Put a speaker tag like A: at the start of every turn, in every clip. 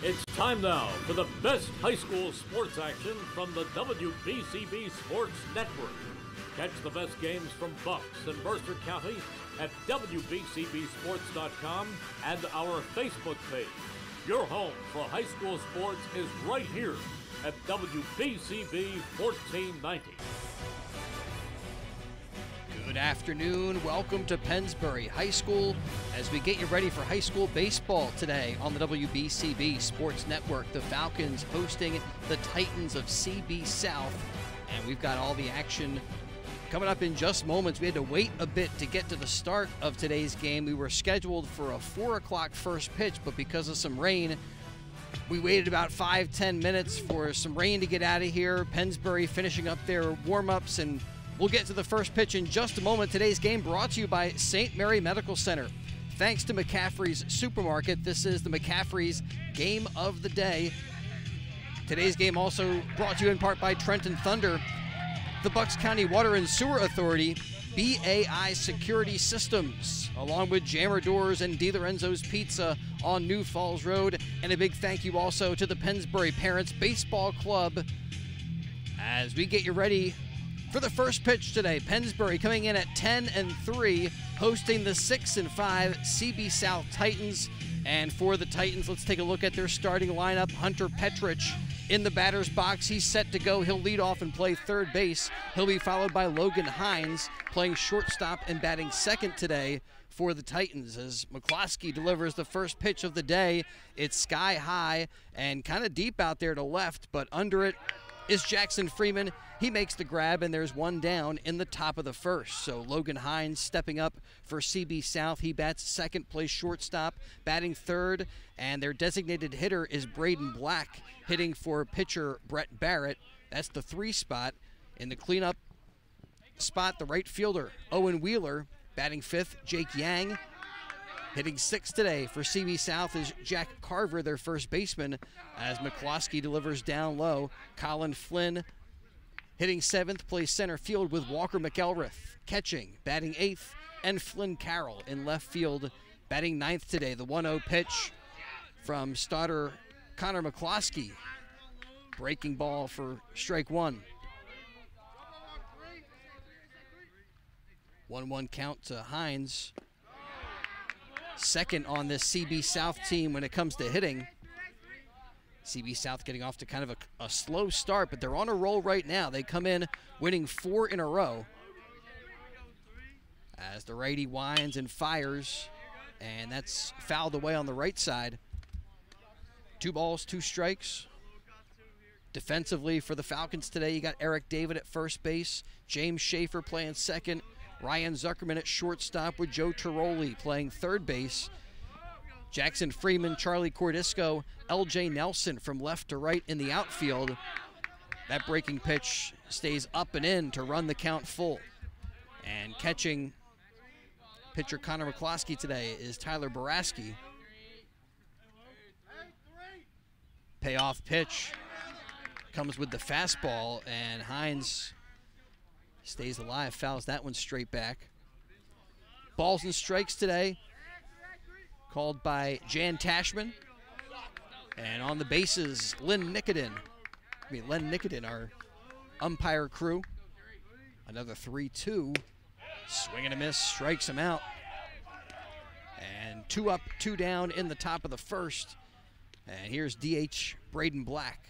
A: It's time now for the best high school sports action from the WBCB Sports Network. Catch the best games from Bucks and Mercer County at WBCBSports.com and our Facebook page. Your home for high school sports is right here at WBCB 1490.
B: Good afternoon. Welcome to Pennsbury High School as we get you ready for high school baseball today on the WBCB Sports Network. The Falcons hosting the Titans of CB South, and we've got all the action coming up in just moments. We had to wait a bit to get to the start of today's game. We were scheduled for a 4 o'clock first pitch, but because of some rain, we waited about 5-10 minutes for some rain to get out of here. Pennsbury finishing up their warm-ups, and we'll get to the first pitch in just a moment. Today's game brought to you by St. Mary Medical Center. Thanks to McCaffrey's Supermarket, this is the McCaffrey's Game of the Day. Today's game also brought to you in part by Trenton Thunder, the Bucks County Water and Sewer Authority, BAI Security Systems, along with Jammer Doors and Di Lorenzo's Pizza on New Falls Road. And a big thank you also to the Pennsbury Parents Baseball Club as we get you ready for the first pitch today. Pennsbury coming in at 10-3, hosting the 6-5 CB South Titans. And for the Titans, let's take a look at their starting lineup. Hunter Petrich in the batter's box. He's set to go. He'll lead off and play third base. He'll be followed by Logan Hines playing shortstop and batting second today for the Titans as McCloskey delivers the first pitch of the day. It's sky high and kind of deep out there to left, but under it is Jackson Freeman. He makes the grab, and there's one down in the top of the first. So Logan Hines stepping up for CB South. He bats second, plays shortstop, batting third, and their designated hitter is Braden Black, hitting for pitcher Brett Barrett. That's the 3 spot. In the cleanup spot, the right fielder, Owen Wheeler, batting fifth, Jake Yang. Hitting sixth today for CB South is Jack Carver, their first baseman, as McCloskey delivers down low. Colin Flynn hitting seventh, plays center field with Walker McElrath catching, batting eighth, and Flynn Carroll in left field, batting ninth today. The 1-0 pitch from starter Connor McCloskey. Breaking ball for strike one. 1-1 count to Hines. Second on this CB South team when it comes to hitting. CB South getting off to kind of a slow start, but they're on a roll right now. They come in winning 4 in a row as the righty winds and fires, and that's fouled away on the right side. 2 balls, 2 strikes. Defensively for the Falcons today, you got Eric David at first base, James Schaefer playing second, Ryan Zuckerman at shortstop with Joe Tiroli playing third base. Jackson Freeman, Charlie Cordisco, LJ Nelson from left to right in the outfield. That breaking pitch stays up and in to run the count full. And catching pitcher Connor McCloskey today is Tyler Boraski. Payoff pitch comes with the fastball, and Hines stays alive, fouls that one straight back. Balls and strikes today called by Jan Tashman. And on the bases, Len Nicodin, our umpire crew. Another 3-2. Swing and a miss, strikes him out. And 2 up, 2 down in the top of the first. And here's DH Braden Black.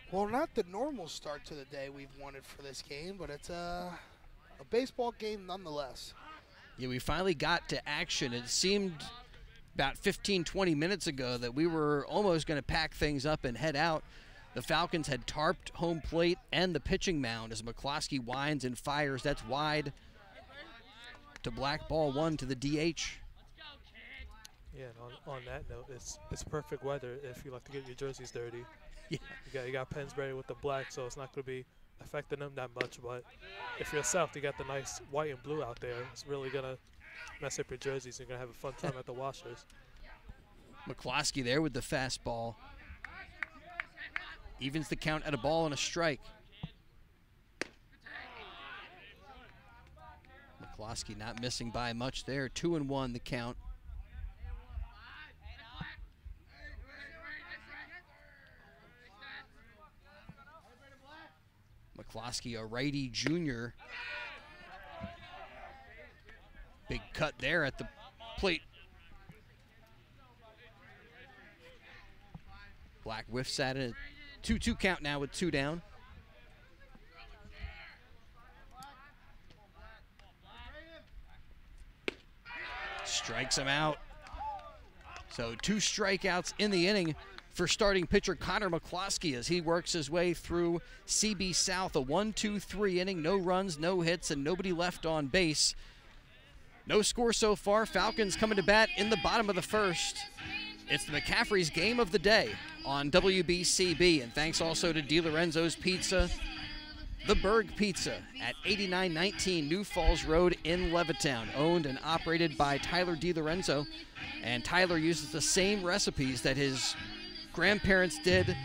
C: Well, not the normal start to the day we've wanted for this game, but it's a baseball game nonetheless.
B: Yeah, we finally got to action. It seemed about 15-20 minutes ago that we were almost going to pack things up and head out. The Falcons had tarped home plate and the pitching mound as McCloskey winds and fires. That's wide to Black, ball 1 to the DH.
D: Yeah, and on that note, it's perfect weather if you like to get your jerseys dirty.
B: Yeah.
D: You got Pennsbury with the black, so it's not going to be affecting them that much. But if you're South, you got the nice white and blue out there. It's really going to mess up your jerseys. You're going to have a fun time at the washers.
B: McCloskey there with the fastball. Evens the count at a ball and a strike. McCloskey not missing by much there. 2-1 the count. McCloskey, a righty junior. Big cut there at the plate. Black whiffs at it. 2-2 count now with 2 down. Strikes him out. So 2 strikeouts in the inning for starting pitcher Connor McCloskey as he works his way through CB South. A 1-2-3 inning, no runs, no hits, and nobody left on base. No score so far. Falcons coming to bat in the bottom of the first. It's the McCaffrey's game of the day on WBCB. And thanks also to DiLorenzo's Pizza, the Berg Pizza at 8919 New Falls Road in Levittown. Owned and operated by Tyler DiLorenzo. And Tyler uses the same recipes that his grandparents did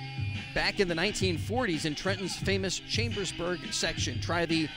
B: back in the 1940s in Trenton's famous Chambersburg section. Try the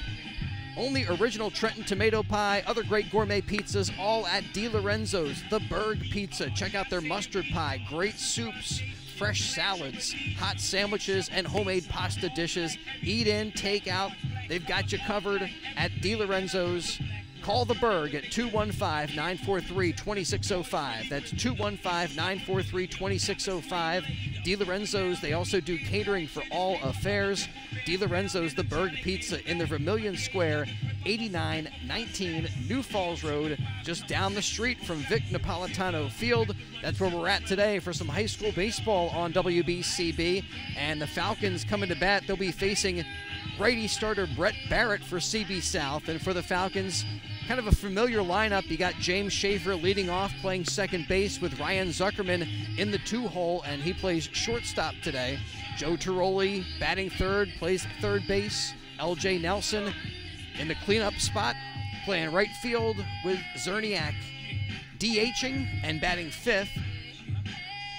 B: only original Trenton tomato pie, other great gourmet pizzas, all at DiLorenzo's, the Berg Pizza. Check out their mustard pie, great soups, fresh salads, hot sandwiches, and homemade pasta dishes. Eat in, take out. They've got you covered at DiLorenzo's. Call the Berg at 215-943-2605. That's 215-943-2605. DiLorenzo's, they also do catering for all affairs. DiLorenzo's, the Berg Pizza in the Vermilion Square, 8919 New Falls Road, just down the street from Vic Napolitano Field. That's where we're at today for some high school baseball on WBCB. And the Falcons coming to bat, they'll be facing righty starter Brett Barrett for CB South. And for the Falcons, kind of a familiar lineup. You got James Schaefer leading off, playing second base with Ryan Zuckerman in the 2-hole, and he plays shortstop today. Joe Tiroli batting third, plays third base. LJ Nelson in the cleanup spot, playing right field with Zerniak DHing and batting fifth.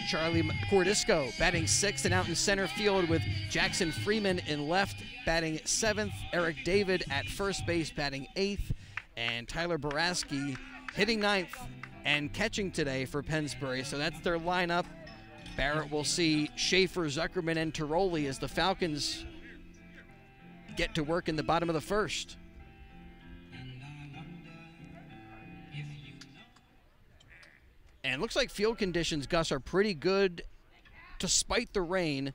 B: Charlie Cordisco batting sixth, and out in center field with Jackson Freeman in left, batting seventh. Eric David at first base, batting eighth. And Tyler Boraski hitting ninth and catching today for Pennsbury. So that's their lineup. Barrett will see Schaefer, Zuckerman, and Tiroli as the Falcons get to work in the bottom of the first. And it looks like field conditions, Gus, are pretty good despite the rain.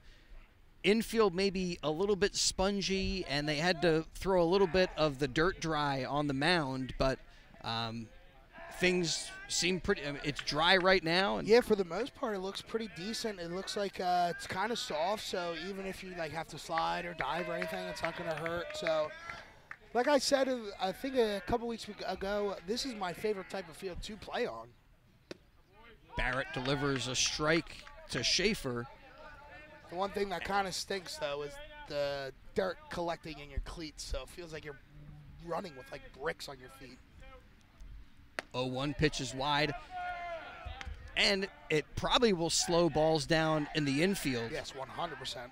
B: Infield maybe a little bit spongy, and they had to throw a little bit of the dirt dry on the mound, but things seem pretty, it's dry right now. And
C: yeah, for the most part, it looks pretty decent. It looks like it's kind of soft, so even if you like have to slide or dive or anything, it's not going to hurt. So, like I said, I think a couple weeks ago, this is my favorite type of field to play on.
B: Barrett delivers a strike to Schaefer.
C: The one thing that kind of stinks, though, is the dirt collecting in your cleats, so it feels like you're running with, like, bricks on your feet.
B: 0-1 pitch is wide, and it probably will slow balls down in the infield.
C: Yes, 100%.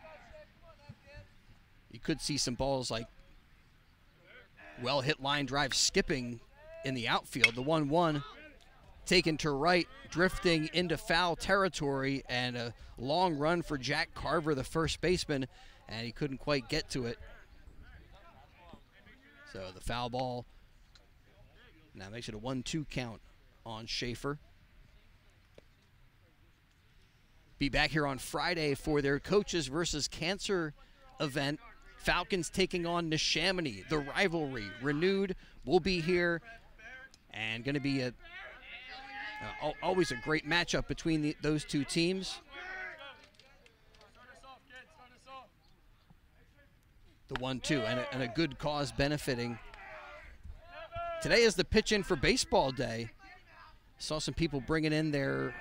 B: You could see some balls, like, well-hit line drive skipping in the outfield. The 1-1 taken to right, drifting into foul territory, and a long run for Jack Carver, the first baseman, and he couldn't quite get to it. So the foul ball now makes it a 1-2 count on Schaefer. Be back here on Friday for their Coaches versus Cancer event. Falcons taking on Neshaminy. The rivalry renewed. We'll be here, and going to be a always a great matchup between those two teams. The 1-2 and a good cause benefiting. Today is the pitch-in for baseball day. Saw some people bringing in their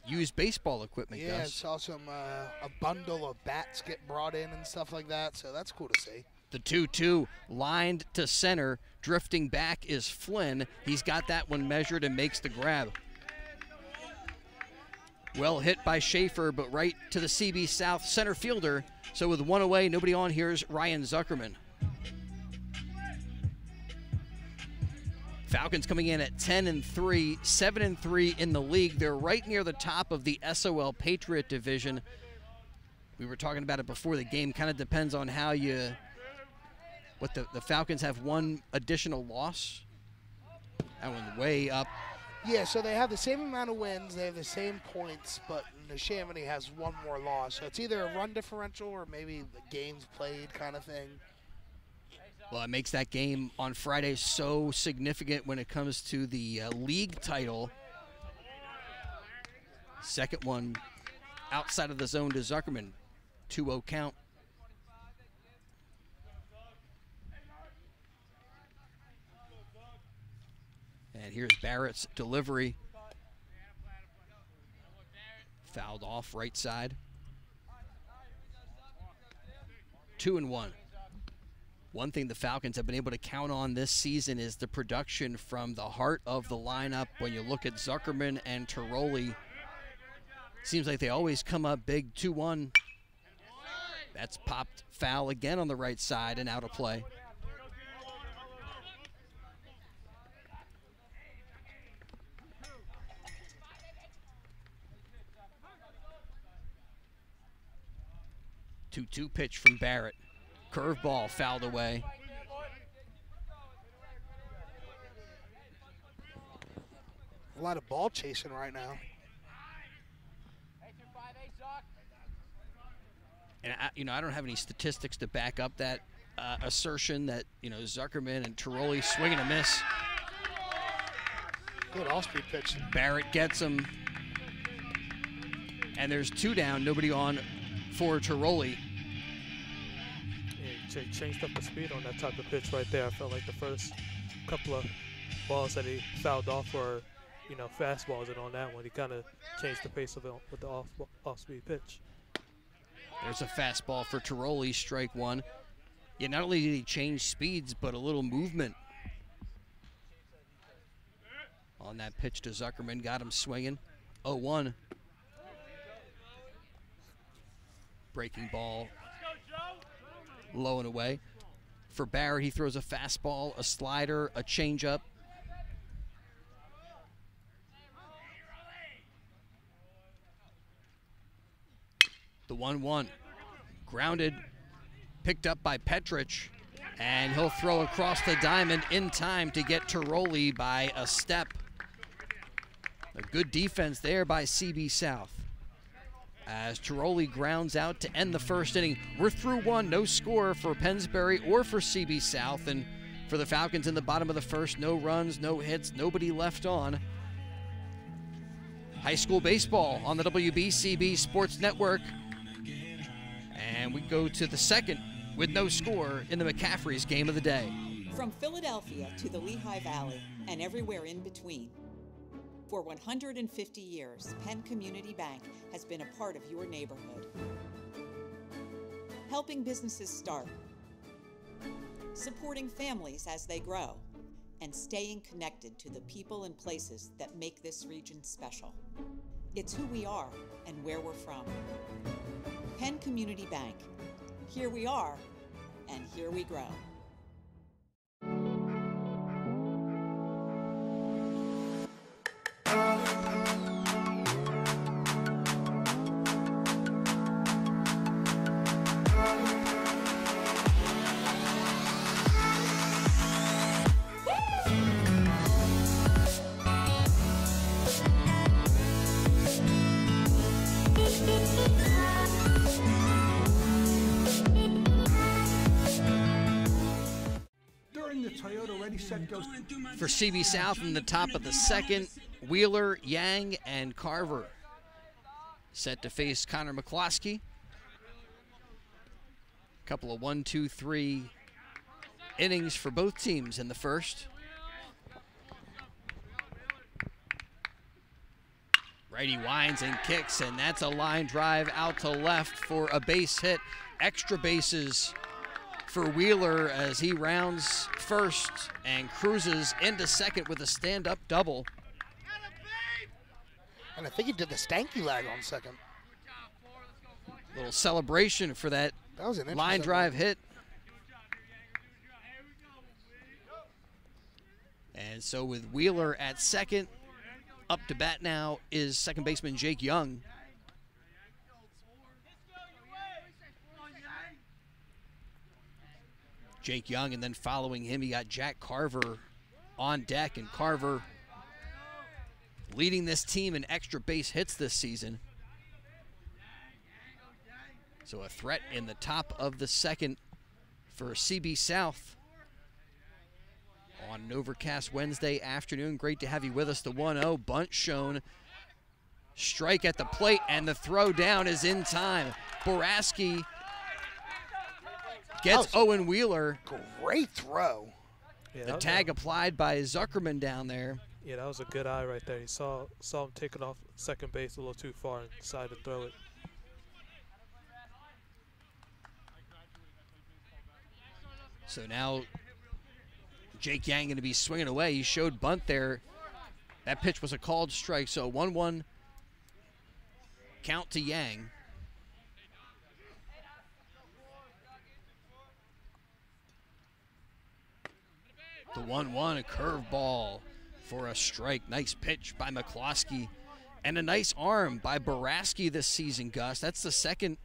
B: used baseball equipment.
C: Yeah,
B: Gus.
C: saw some a bundle of bats get brought in and stuff like that, so that's cool to see.
B: The 2-2 lined to center. Drifting back is Flynn. He's got that one measured and makes the grab. Well hit by Schaefer, but right to the CB South center fielder. So with one away, nobody on, here's Ryan Zuckerman. Falcons coming in at 10-3, 7-3 in the league. They're right near the top of the SOL Patriot division. We were talking about it before the game. Kind of depends on how you, the Falcons have one additional loss. That one way up.
C: Yeah, so they have the same amount of wins, they have the same points, but Neshaminy has one more loss. So it's either a run differential or maybe the games played kind of thing.
B: Well, it makes that game on Friday so significant when it comes to the league title. Second one outside of the zone to Zuckerman. 2-0 count. And here's Barrett's delivery. Fouled off right side. 2-1. One thing the Falcons have been able to count on this season is the production from the heart of the lineup. When you look at Zuckerman and Tiroli, seems like they always come up big. 2-1. That's popped foul again on the right side and out of play. Two pitch from Barrett. Curveball fouled away.
C: A lot of ball chasing right now.
B: And I don't have any statistics to back up that assertion that Zuckerman and Tiroli swing and a miss.
C: Good off-speed pitch.
B: Barrett gets him, and there's 2 down, nobody on for Tiroli.
D: Yeah, he changed up the speed on that type of pitch right there. I felt like the first couple of balls that he fouled off were, fastballs, and on that one he kind of changed the pace of it with the off-speed pitch.
B: There's a fastball for Tiroli, strike one. Yeah, not only did he change speeds, but a little movement on that pitch to Zuckerman. Got him swinging. 0-1. Breaking ball low and away. For Barrett, he throws a fastball, a slider, a changeup. The 1-1. Grounded, picked up by Petrich, and he'll throw across the diamond in time to get Tiroli by a step. A good defense there by CB South. As Tiroli grounds out to end the first inning. We're through one, no score for Pennsbury or for CB South, and for the Falcons in the bottom of the first, no runs, no hits, nobody left on. High school baseball on the WBCB Sports Network. And we go to the second with no score in the McCaffrey's game of the day.
E: From Philadelphia to the Lehigh Valley and everywhere in between. For 150 years, Penn Community Bank has been a part of your neighborhood. Helping businesses start, supporting families as they grow, and staying connected to the people and places that make this region special. It's who we are and where we're from. Penn Community Bank. Here we are, and here we grow.
B: For CB South in the top of the second, Wheeler, Yang, and Carver set to face Connor McCloskey. A couple of 1, 2, 3 innings for both teams in the first. Righty winds and kicks, and that's a line drive out to left for a base hit. Extra bases for Wheeler as he rounds first and cruises into second with a stand-up double.
C: And I think he did the stanky leg on second.
B: Little celebration for that
C: was an
B: line drive hit. And so with Wheeler at second, up to bat now is second baseman Jake Young. Jake Young, and then following him, you got Jack Carver on deck, and Carver leading this team in extra base hits this season. So a threat in the top of the second for CB South on an overcast Wednesday afternoon. Great to have you with us. The 1-0 bunt shown. Strike at the plate, and the throw down is in time. Boraski gets Owen Wheeler.
C: Great throw.
D: Yeah,
B: The tag applied by Zuckerman down there.
D: Yeah, that was a good eye right there. He saw him taking off second base a little too far and decided to throw it.
B: So now Jake Yang going to be swinging away. He showed bunt there. That pitch was a called strike, so 1-1 count to Yang. The 1-1, a curveball for a strike. Nice pitch by McCloskey. And a nice arm by Boraski this season, Gus. That's the second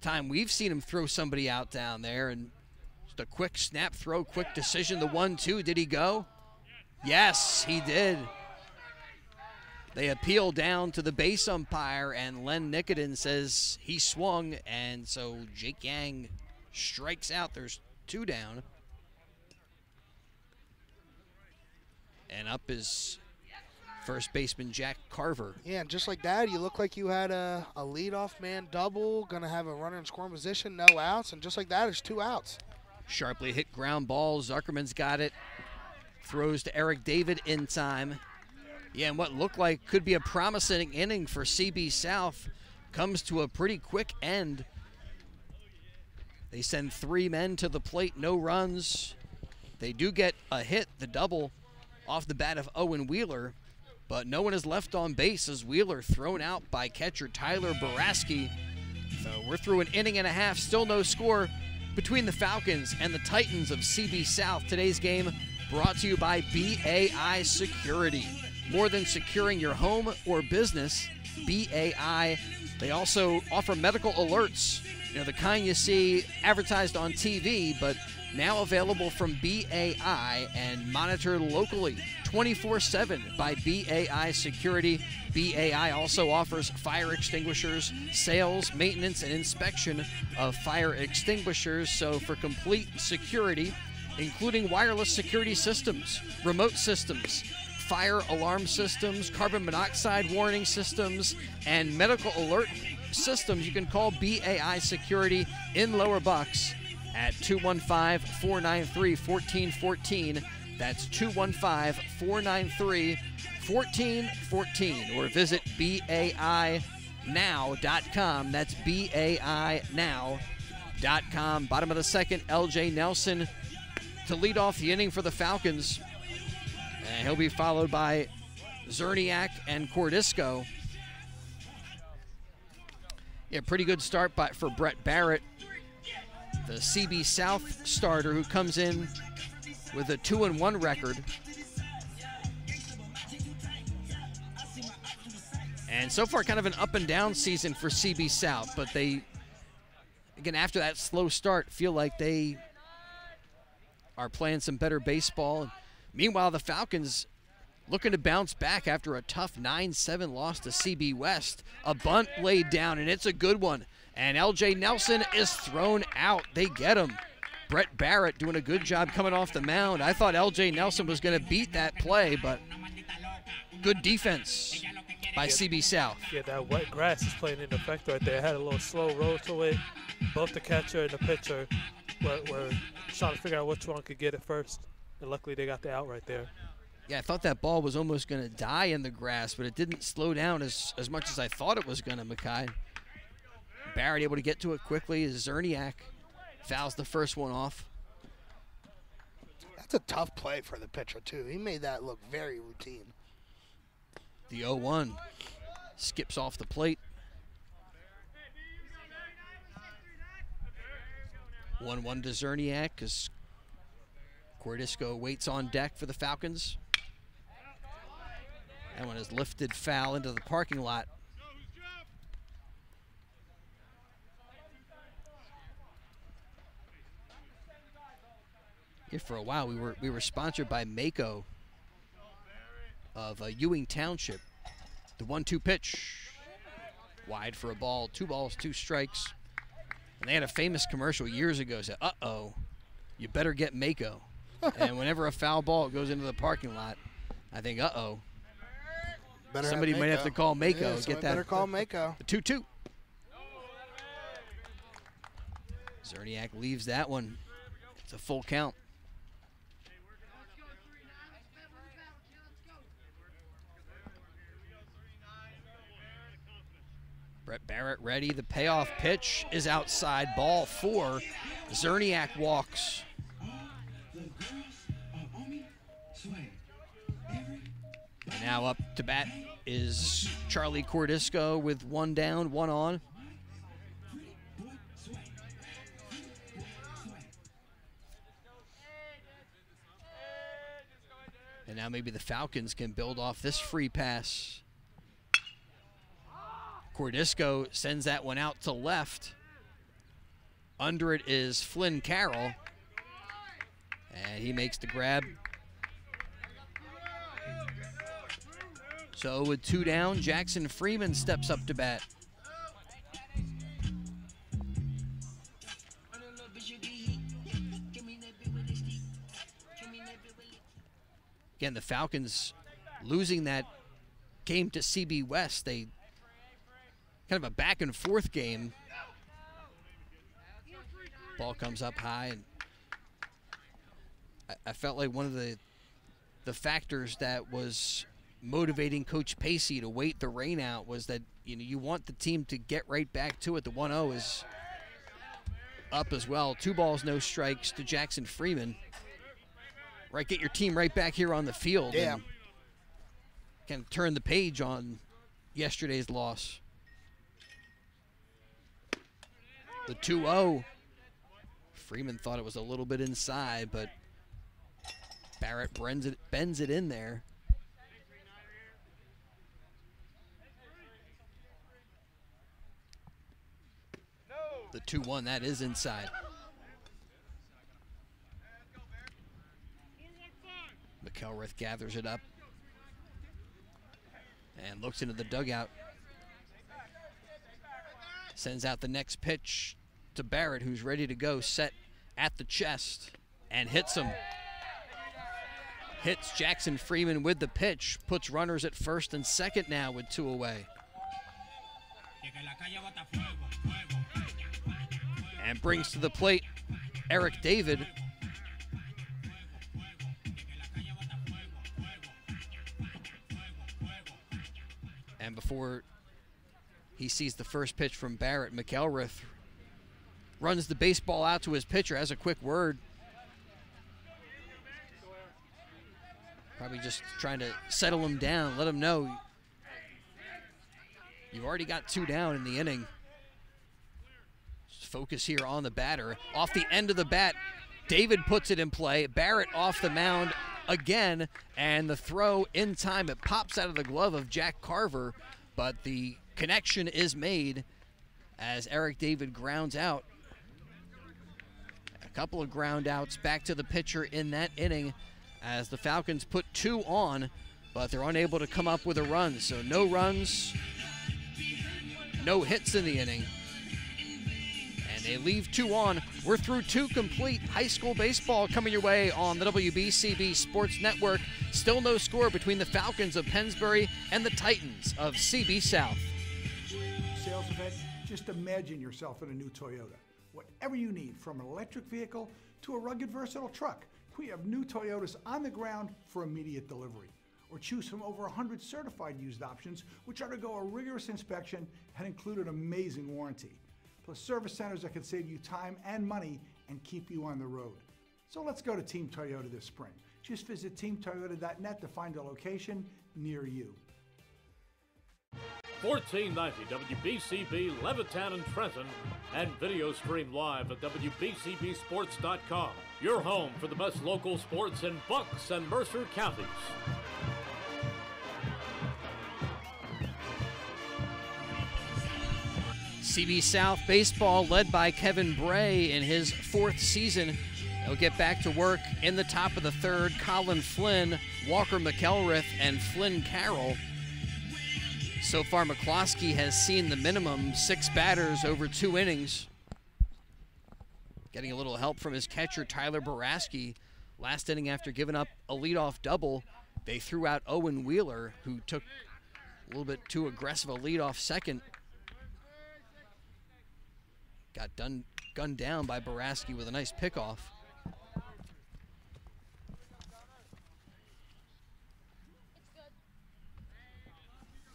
B: time we've seen him throw somebody out down there. And just a quick snap throw, quick decision. The 1-2, did he go? Yes, he did. They appeal down to the base umpire, and Len Nikodin says he swung. And so Jake Yang strikes out. There's 2 down. And up is first baseman Jack Carver.
C: Yeah, and just like that, you look like you had a leadoff man double, going to have a runner in scoring position, no outs, and just like that, it's 2 outs.
B: Sharply hit ground ball. Zuckerman's got it. Throws to Eric David in time. Yeah, and what looked like could be a promising inning for CB South comes to a pretty quick end. They send 3 men to the plate, no runs. They do get a hit, the double, off the bat of Owen Wheeler, but no one is left on base as Wheeler thrown out by catcher Tyler Boraski. So we're through an inning and a half, still no score between the Falcons and the Titans of CB South. Today's game brought to you by BAI Security. More than securing your home or business, BAI, they also offer medical alerts, the kind you see advertised on TV, but now available from BAI and monitored locally 24/7 by BAI Security. BAI also offers fire extinguishers, sales, maintenance, and inspection of fire extinguishers. So for complete security, including wireless security systems, remote systems, fire alarm systems, carbon monoxide warning systems, and medical alert systems, you can call BAI Security in Lower Bucks at 215-493-1414. That's 215-493-1414. Or visit BAInow.com. That's BAInow.com. Bottom of the second, LJ Nelson to lead off the inning for the Falcons. And he'll be followed by Zerniak and Cordisco. Yeah, pretty good start for Brett Barrett, the CB South starter, who comes in with a 2-1 record. And so far, kind of an up and down season for CB South, but they, again, after that slow start, feel like they are playing some better baseball. Meanwhile, the Falcons looking to bounce back after a tough 9-7 loss to CB West. A bunt laid down, and it's a good one. And LJ Nelson is thrown out. They get him. Brett Barrett doing a good job coming off the mound. I thought LJ Nelson was going to beat that play, but good defense by CB South.
D: Yeah, that wet grass is playing in effect right there. It had a little slow roll to it. Both the catcher and the pitcher were trying to figure out which one could get it first. And luckily they got the out right there.
B: Yeah, I thought that ball was almost going to die in the grass, but it didn't slow down as much as I thought it was going to, Mackay. Barrett able to get to it quickly as Zerniak fouls the first one off.
C: That's a tough play for the pitcher, too. He made that look very routine.
B: The 0-1 skips off the plate. 1-1 to Zerniak as Cordisco waits on deck for the Falcons. That one is lifted foul into the parking lot. Here for a while, we were sponsored by Mako of Ewing Township. The 1-2 pitch, wide for a ball, 2 balls, 2 strikes. And they had a famous commercial years ago said, "Uh-oh, you better get Mako." And whenever a foul ball goes into the parking lot, I think, uh-oh. Somebody might have to call Mako.
C: Yeah,
B: get that.
C: Better call Mako.
B: The 2-2. Zerniak leaves that one. It's a full count. Brett Barrett ready. The payoff pitch is outside. Ball 4. Zerniak walks. And now up to bat is Charlie Cordisco with 1 down, 1 on. And now maybe the Falcons can build off this free pass. Cordisco sends that one out to left. Under it is Flynn Carroll. And he makes the grab. So with 2 down, Jackson Freeman steps up to bat. Again, the Falcons losing that game to CB West. They kind of a back and forth game. Ball comes up high, and I felt like one of the factors that was motivating Coach Pacey to wait the rain out was that, you know, you want the team to get right back to it. The 1-0 is up as well. 2 balls, no strikes to Jackson Freeman. Right, get your team right back here on the field.
C: Yeah.
B: And can turn the page on yesterday's loss. The 2-0. Freeman thought it was a little bit inside, but Barrett bends it in there. The 2-1, that is inside. McElrath gathers it up and looks into the dugout. Sends out the next pitch to Barrett, who's ready to go, set at the chest, and hits him. Hits Jackson Freeman with the pitch, puts runners at first and second now with 2 away. And brings to the plate Eric David. And before he sees the first pitch from Barrett, McElrath runs the baseball out to his pitcher, has a quick word. Probably just trying to settle him down, let him know you've already got 2 down in the inning. Just focus here on the batter. Off the end of the bat, David puts it in play. Barrett off the mound again, and the throw in time. It pops out of the glove of Jack Carver, but the connection is made as Eric David grounds out. A couple of ground outs back to the pitcher in that inning as the Falcons put 2 on, but they're unable to come up with a run. So no runs, no hits in the inning. And they leave 2 on. We're through 2 complete high school baseball coming your way on the WBCB Sports Network. Still no score between the Falcons of Pennsbury and the Titans of CB South.
F: Sales event, just imagine yourself in a new Toyota. Whatever you need, from an electric vehicle to a rugged, versatile truck, we have new Toyotas on the ground for immediate delivery. Or choose from over 100 certified used options, which undergo a rigorous inspection and include an amazing warranty. Plus service centers that can save you time and money and keep you on the road. So let's go to Team Toyota this spring. Just visit teamtoyota.net to find a location near you.
A: 1490 WBCB Levittown and Trenton, and video stream live at WBCBsports.com. Your home for the best local sports in Bucks and Mercer counties.
B: CB South baseball led by Kevin Bray in his 4th season. They'll get back to work in the top of the 3rd. Colin Flynn, Walker McElrath, and Flynn Carroll. So far, McCloskey has seen the minimum 6 batters over 2 innings. Getting a little help from his catcher, Tyler Boraski. Last inning, after giving up a leadoff double, they threw out Owen Wheeler, who took a little bit too aggressive a leadoff second. Got gunned down by Boraski with a nice pickoff.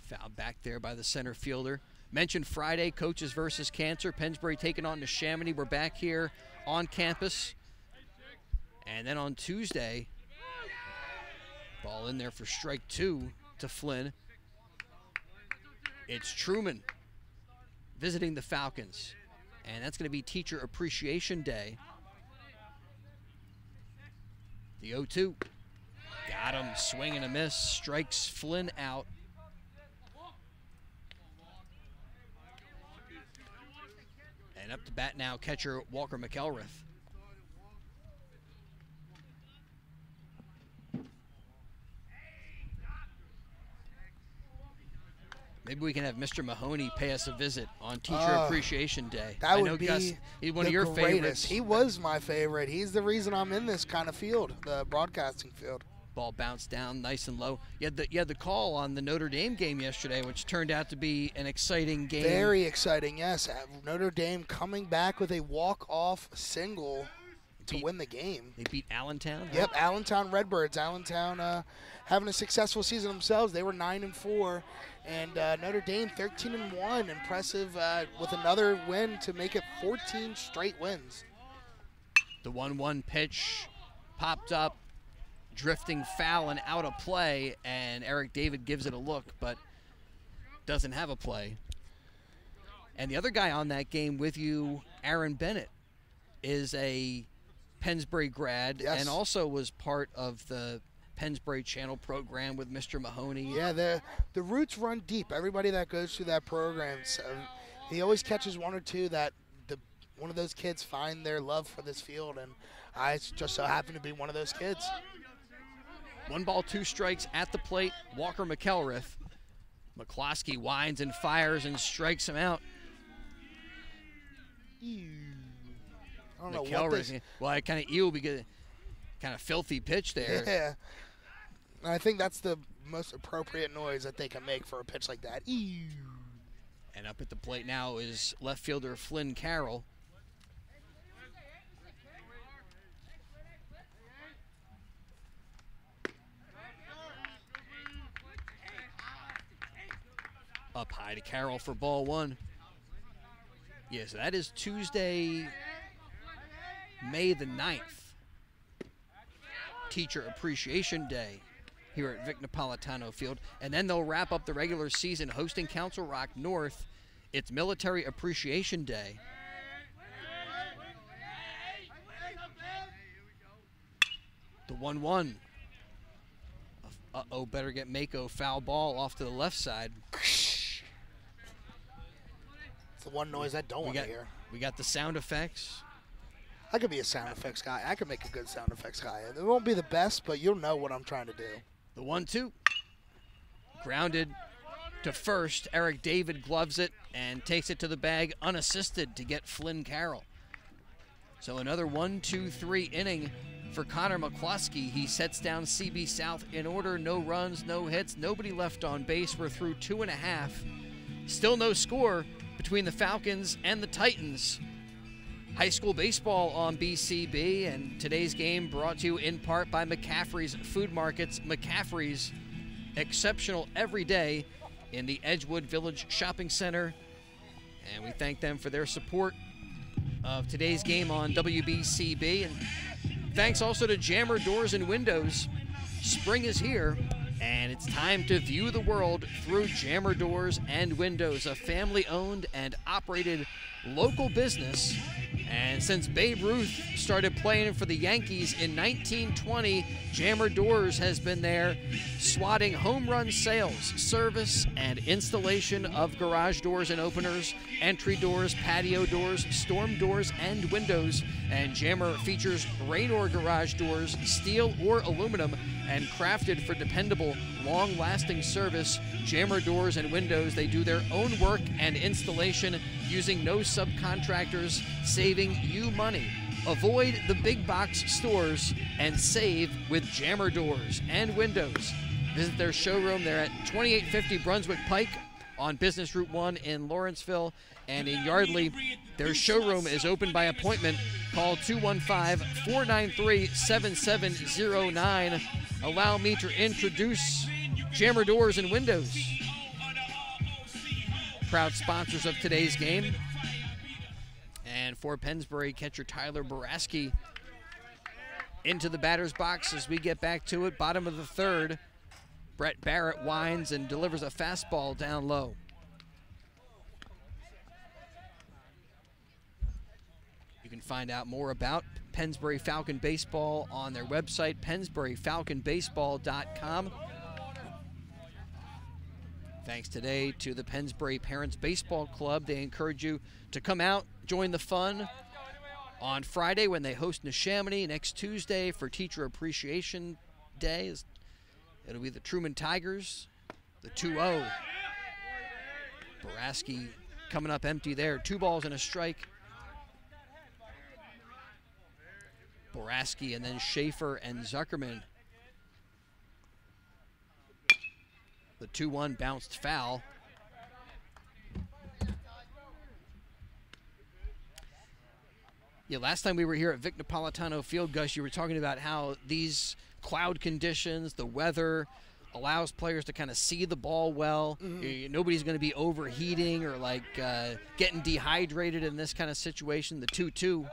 B: Foul back there by the center fielder. Mentioned Friday, Coaches versus Cancer. Pennsbury taking on the Chamonix. We're back here on campus. And then on Tuesday, ball in there for strike 2 to Flynn. It's Truman visiting the Falcons. And that's going to be Teacher Appreciation Day. The 0-2. Got him, swing and a miss. Strikes Flynn out. And up to bat now, catcher Walker McElrath. Maybe we can have Mr. Mahoney pay us a visit on Teacher Appreciation Day.
C: That would
B: I know
C: be
B: Gus, he's one of your
C: greatest.
B: favorites.
C: He was my favorite. He's the reason I'm in this kind of field, the broadcasting field.
B: Ball bounced down nice and low. You had the call on the Notre Dame game yesterday, which turned out to be an exciting game.
C: Very exciting, yes. Notre Dame coming back with a walk-off single to win the game.
B: They beat Allentown?
C: Yep, Allentown Redbirds. Allentown having a successful season themselves. They were 9-4. And Notre Dame 13-1, impressive with another win to make it 14 straight wins.
B: The 1-1 pitch popped up, drifting foul and out of play, and Eric David gives it a look, but doesn't have a play. And the other guy on that game with you, Aaron Bennett, is a Pennsbury grad,
C: yes,
B: and also was part of the Pennsbury Channel program with Mr. Mahoney.
C: Yeah, the roots run deep. Everybody that goes through that program, so he always catches one or two that one of those kids find their love for this field, and I just so happen to be one of those kids.
B: 1 ball, 2 strikes at the plate. Walker McElrath. McCloskey winds and fires and strikes him out.
C: I don't know what this...
B: Well, I kind of ew because kind of filthy pitch there.
C: Yeah. I think that's the most appropriate noise that they can make for a pitch like that. Ew.
B: And up at the plate now is left fielder Flynn Carroll. Up high to Carroll for ball 1. Yes, that is Tuesday, May the 9th. Teacher Appreciation Day here at Vic Napolitano Field. And then they'll wrap up the regular season hosting Council Rock North. It's Military Appreciation Day. The 1-1. Uh-oh, better get Mako, foul ball off to the left side.
C: It's the one noise I don't want to hear.
B: We got the sound effects.
C: I could be a sound effects guy. I could make a good sound effects guy. It won't be the best, but you'll know what I'm trying to do.
B: The 1-2. Grounded to first. Eric David gloves it and takes it to the bag unassisted to get Flynn Carroll. So another 1-2-3 inning for Connor McCloskey. He sets down CB South in order. No runs, no hits, nobody left on base. We're through 2.5. Still no score between the Falcons and the Titans. High school baseball on BCB, and today's game brought to you in part by McCaffrey's Food Markets. McCaffrey's, exceptional every day in the Edgewood Village Shopping Center. And we thank them for their support of today's game on WBCB. And thanks also to Jammer Doors and Windows. Spring is here, and it's time to view the world through Jammer Doors and Windows, a family-owned and operated local business And since Babe Ruth started playing for the Yankees in 1920, Jammer Doors has been there swatting home run sales, service, and installation of garage doors and openers, entry doors, patio doors, storm doors, and windows. And Jammer features Raynor garage doors, steel or aluminum, and crafted for dependable, long-lasting service. Jammer Doors and Windows, they do their own work and installation using no subcontractors, saving you money. Avoid the big box stores and save with Jammer Doors and Windows. Visit their showroom. They're at 2850 Brunswick Pike on Business Route 1 in Lawrenceville. And in Yardley, their showroom is open by appointment. Call 215-493-7709. Allow me to introduce Jammer Doors and Windows, proud sponsors of today's game. And for Pennsbury, catcher Tyler Boraski into the batter's box as we get back to it. Bottom of the third, Brett Barrett winds and delivers a fastball down low. You can find out more about Pennsbury Falcon Baseball on their website, PensburyFalconBaseball.com. Thanks today to the Pennsbury Parents Baseball Club. They encourage you to come out, join the fun on Friday when they host Neshaminy. Next Tuesday for Teacher Appreciation Day, it'll be the Truman Tigers, the 2-0. Boraski coming up empty there. 2 balls and a strike. Boraski and then Schaefer and Zuckerman. The 2-1 bounced foul. Yeah, last time we were here at Vic Napolitano Field, Gus, you were talking about how these cloud conditions, the weather, allows players to kind of see the ball well. Nobody's going to be overheating or like getting dehydrated in this kind of situation. The 2-2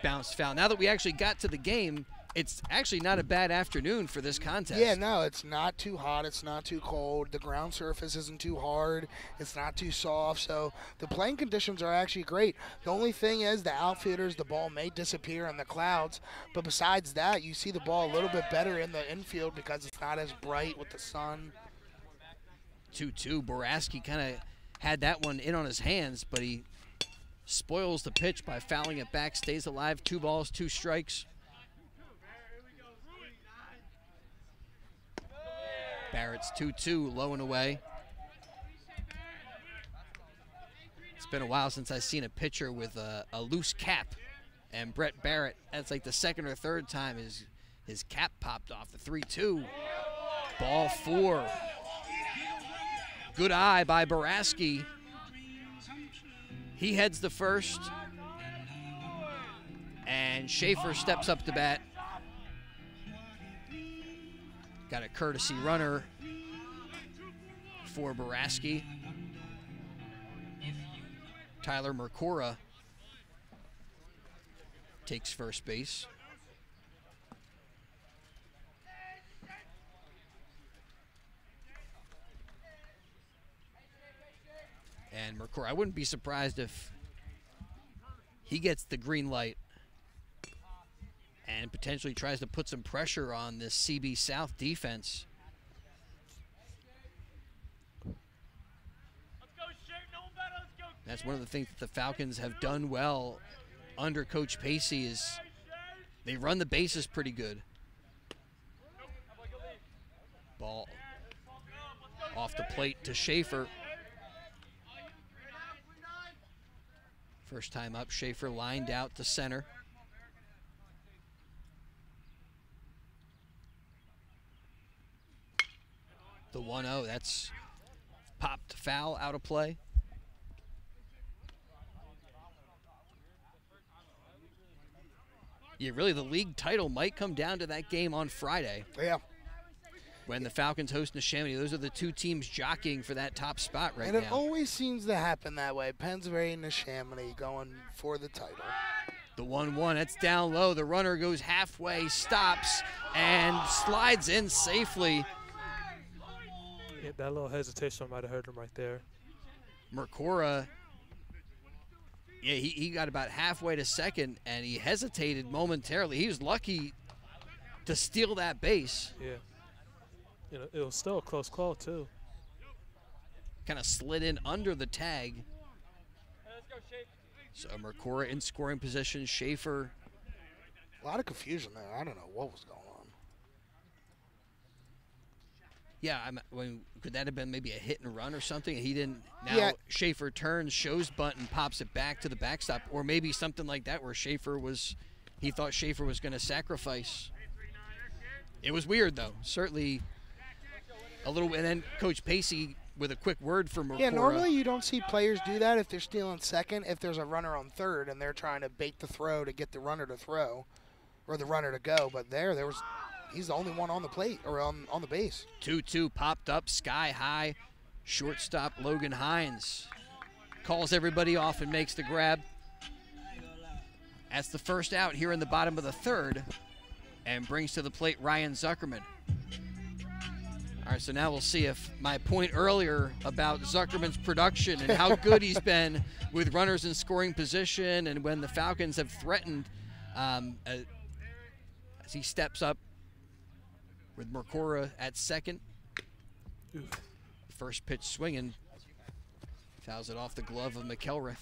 B: bounced foul. Now that we actually got to the game, it's actually not a bad afternoon for this contest.
C: Yeah, no, it's not too hot. It's not too cold. The ground surface isn't too hard. It's not too soft. So the playing conditions are actually great. The only thing is the outfielders, the ball may disappear in the clouds. But besides that, you see the ball a little bit better in the infield because it's not as bright with the sun.
B: 2-2. Boraski kind of had that one in on his hands, but he spoils the pitch by fouling it back, stays alive. 2 balls, 2 strikes. Barrett's 2-2, low and away. It's been a while since I've seen a pitcher with a loose cap. And Brett Barrett, that's like the second or third time his cap popped off. The 3-2. Ball 4. Good eye by Boraski. He heads the first, and Schaefer steps up to bat. Got a courtesy runner for Boraski. Tyler Mercora takes first base. And Mercora, I wouldn't be surprised if he gets the green light and potentially tries to put some pressure on this CB South defense. That's one of the things that the Falcons have done well under Coach Pacey is they run the bases pretty good. Ball off the plate to Schaefer. First time up, Schaefer lined out to center. The 1-0, that's popped foul out of play. Yeah, really, the league title might come down to that game on Friday.
C: Yeah.
B: When the Falcons host Neshaminy. Those are the 2 teams jockeying for that top spot right now.
C: And it always seems to happen that way. Pennsbury and Neshaminy going for the title.
B: The 1-1, that's down low. The runner goes halfway, stops, and slides in safely.
D: Yeah, that little hesitation might have hurt him right there.
B: Mercora Yeah, he got about halfway to second, and he hesitated momentarily. He was lucky to steal that base.
D: Yeah. You know, it was still a close call, too.
B: Kind of slid in under the tag. So Mercora in scoring position. Schaefer.
C: A lot of confusion there. I don't know what was going on.
B: Yeah, could that have been maybe a hit and run or something? He didn't. Now Schaefer turns, shows bunt, and pops it back to the backstop. Or maybe something like that where he thought Schaefer was going to sacrifice. It was weird, though. Certainly a little. And then Coach Pacey with a quick word for Mercora.
C: Yeah, normally you don't see players do that if they're stealing second, if there's a runner on third and they're trying to bait the throw to get the runner to throw or the runner to go. But he's the only one on the plate or on the base.
B: 2-2 popped up sky high. Shortstop Logan Hines calls everybody off and makes the grab. That's the first out here in the bottom of the third and brings to the plate Ryan Zuckerman. All right, so now we'll see if my point earlier about Zuckerman's production and how good he's been with runners in scoring position and when the Falcons have threatened as he steps up with Mercora at second.
D: Oof.
B: First pitch swinging. Fouls it off the glove of McElrath.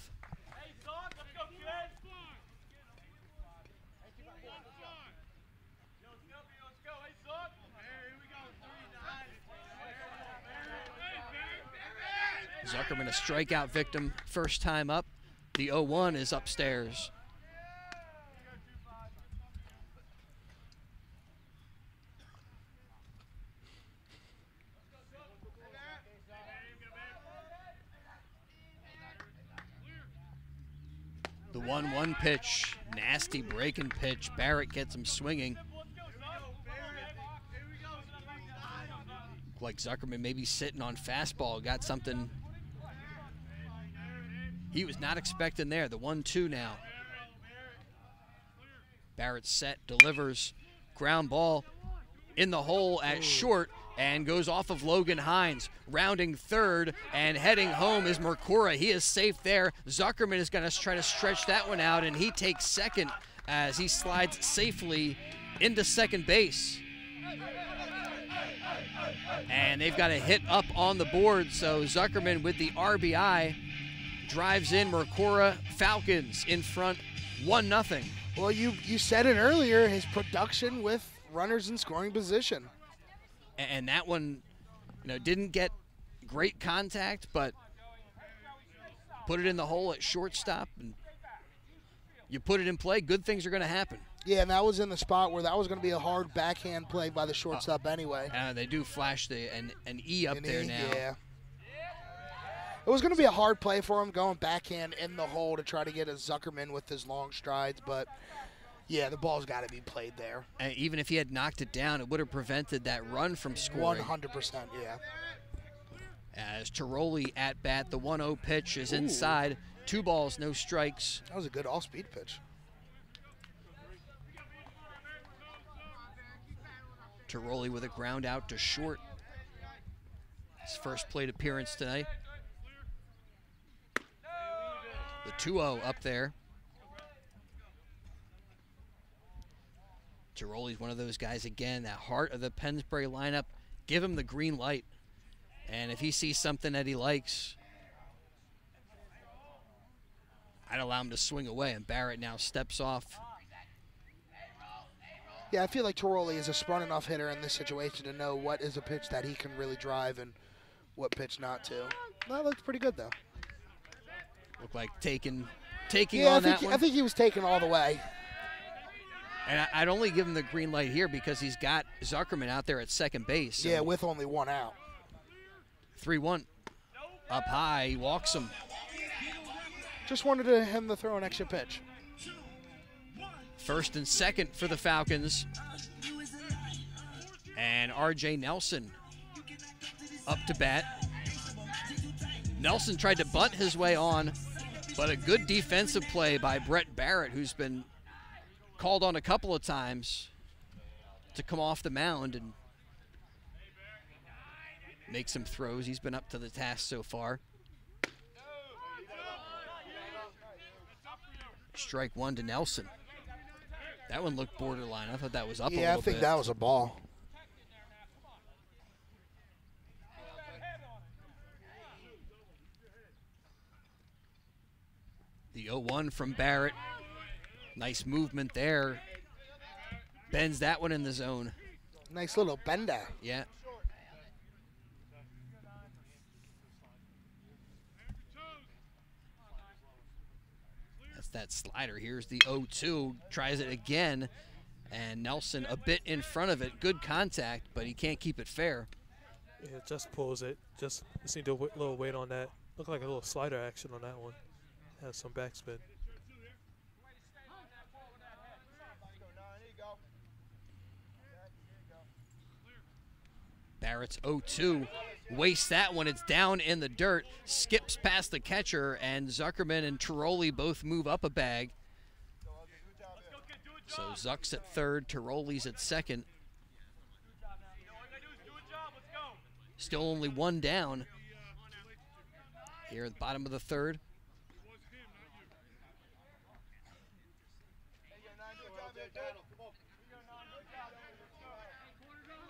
B: Zuckerman a strikeout victim first time up. The 0-1 is upstairs. The 1-1 pitch, nasty breaking pitch. Barrett gets him swinging. Like Zuckerman maybe sitting on fastball, got something he was not expecting there. The 1-2 now. Barrett set, delivers, ground ball in the hole at short and goes off of Logan Hines. Rounding third and heading home is Mercora. He is safe there. Zuckerman is going to try to stretch that one out, and he takes second as he slides safely into second base. And they've got a hit up on the board, so Zuckerman with the RBI drives in Mercora. Falcons in front 1-0.
C: Well, you said it earlier, his production with runners in scoring position.
B: And that one, didn't get great contact, but put it in the hole at shortstop, and you put it in play, good things are going to happen.
C: Yeah, and that was in the spot where that was going to be a hard backhand play by the shortstop anyway.
B: They do flash an E up there now.
C: Yeah. It was going to be a hard play for him going backhand in the hole to try to get a Zuckerman with his long strides, but yeah, the ball's got to be played there.
B: And even if he had knocked it down, it would have prevented that run from scoring.
C: 100%, yeah.
B: As Tiroli at bat, the 1-0 pitch is inside. 2 balls, no strikes.
C: That was a good all-speed pitch.
B: Tiroli with a ground out to short. His first plate appearance tonight. The 2-0 up there. Tiroli's one of those guys, again, that heart of the Pennsbury lineup. Give him the green light. And if he sees something that he likes, I'd allow him to swing away. And Barrett now steps off.
C: Yeah, I feel like Tiroli is a smart enough hitter in this situation to know what is a pitch that he can really drive and what pitch not to. That looks pretty good, though.
B: Looked like taking on that one.
C: I think he was taken all the way.
B: And I'd only give him the green light here because he's got Zuckerman out there at second base. So
C: yeah, with only 1 out.
B: 3-1. Up high, he walks him.
C: Just wanted him to throw an extra pitch.
B: First and second for the Falcons. And R.J. Nelson up to bat. Nelson tried to bunt his way on, but a good defensive play by Brett Barrett, who's been called on a couple of times to come off the mound and make some throws. He's been up to the task so far. Strike one to Nelson. That one looked borderline. I thought that was up a little bit.
C: Yeah, I think that was a ball.
B: The 0-1 from Barrett. Nice movement there. Bends that one in the zone.
C: Nice little bender.
B: Yeah. That's that slider. Here's the 0-2. Tries it again. And Nelson a bit in front of it. Good contact, but he can't keep it fair.
D: Yeah, just pulls it. Just need a little weight on that. Looked like a little slider action on that one. Has some backspin.
B: Barrett's 0-2. Wastes that one. It's down in the dirt. Skips past the catcher, and Zuckerman and Tiroli both move up a bag. So Zuck's at third, Tiroli's at second. Still only one down here at the bottom of the third.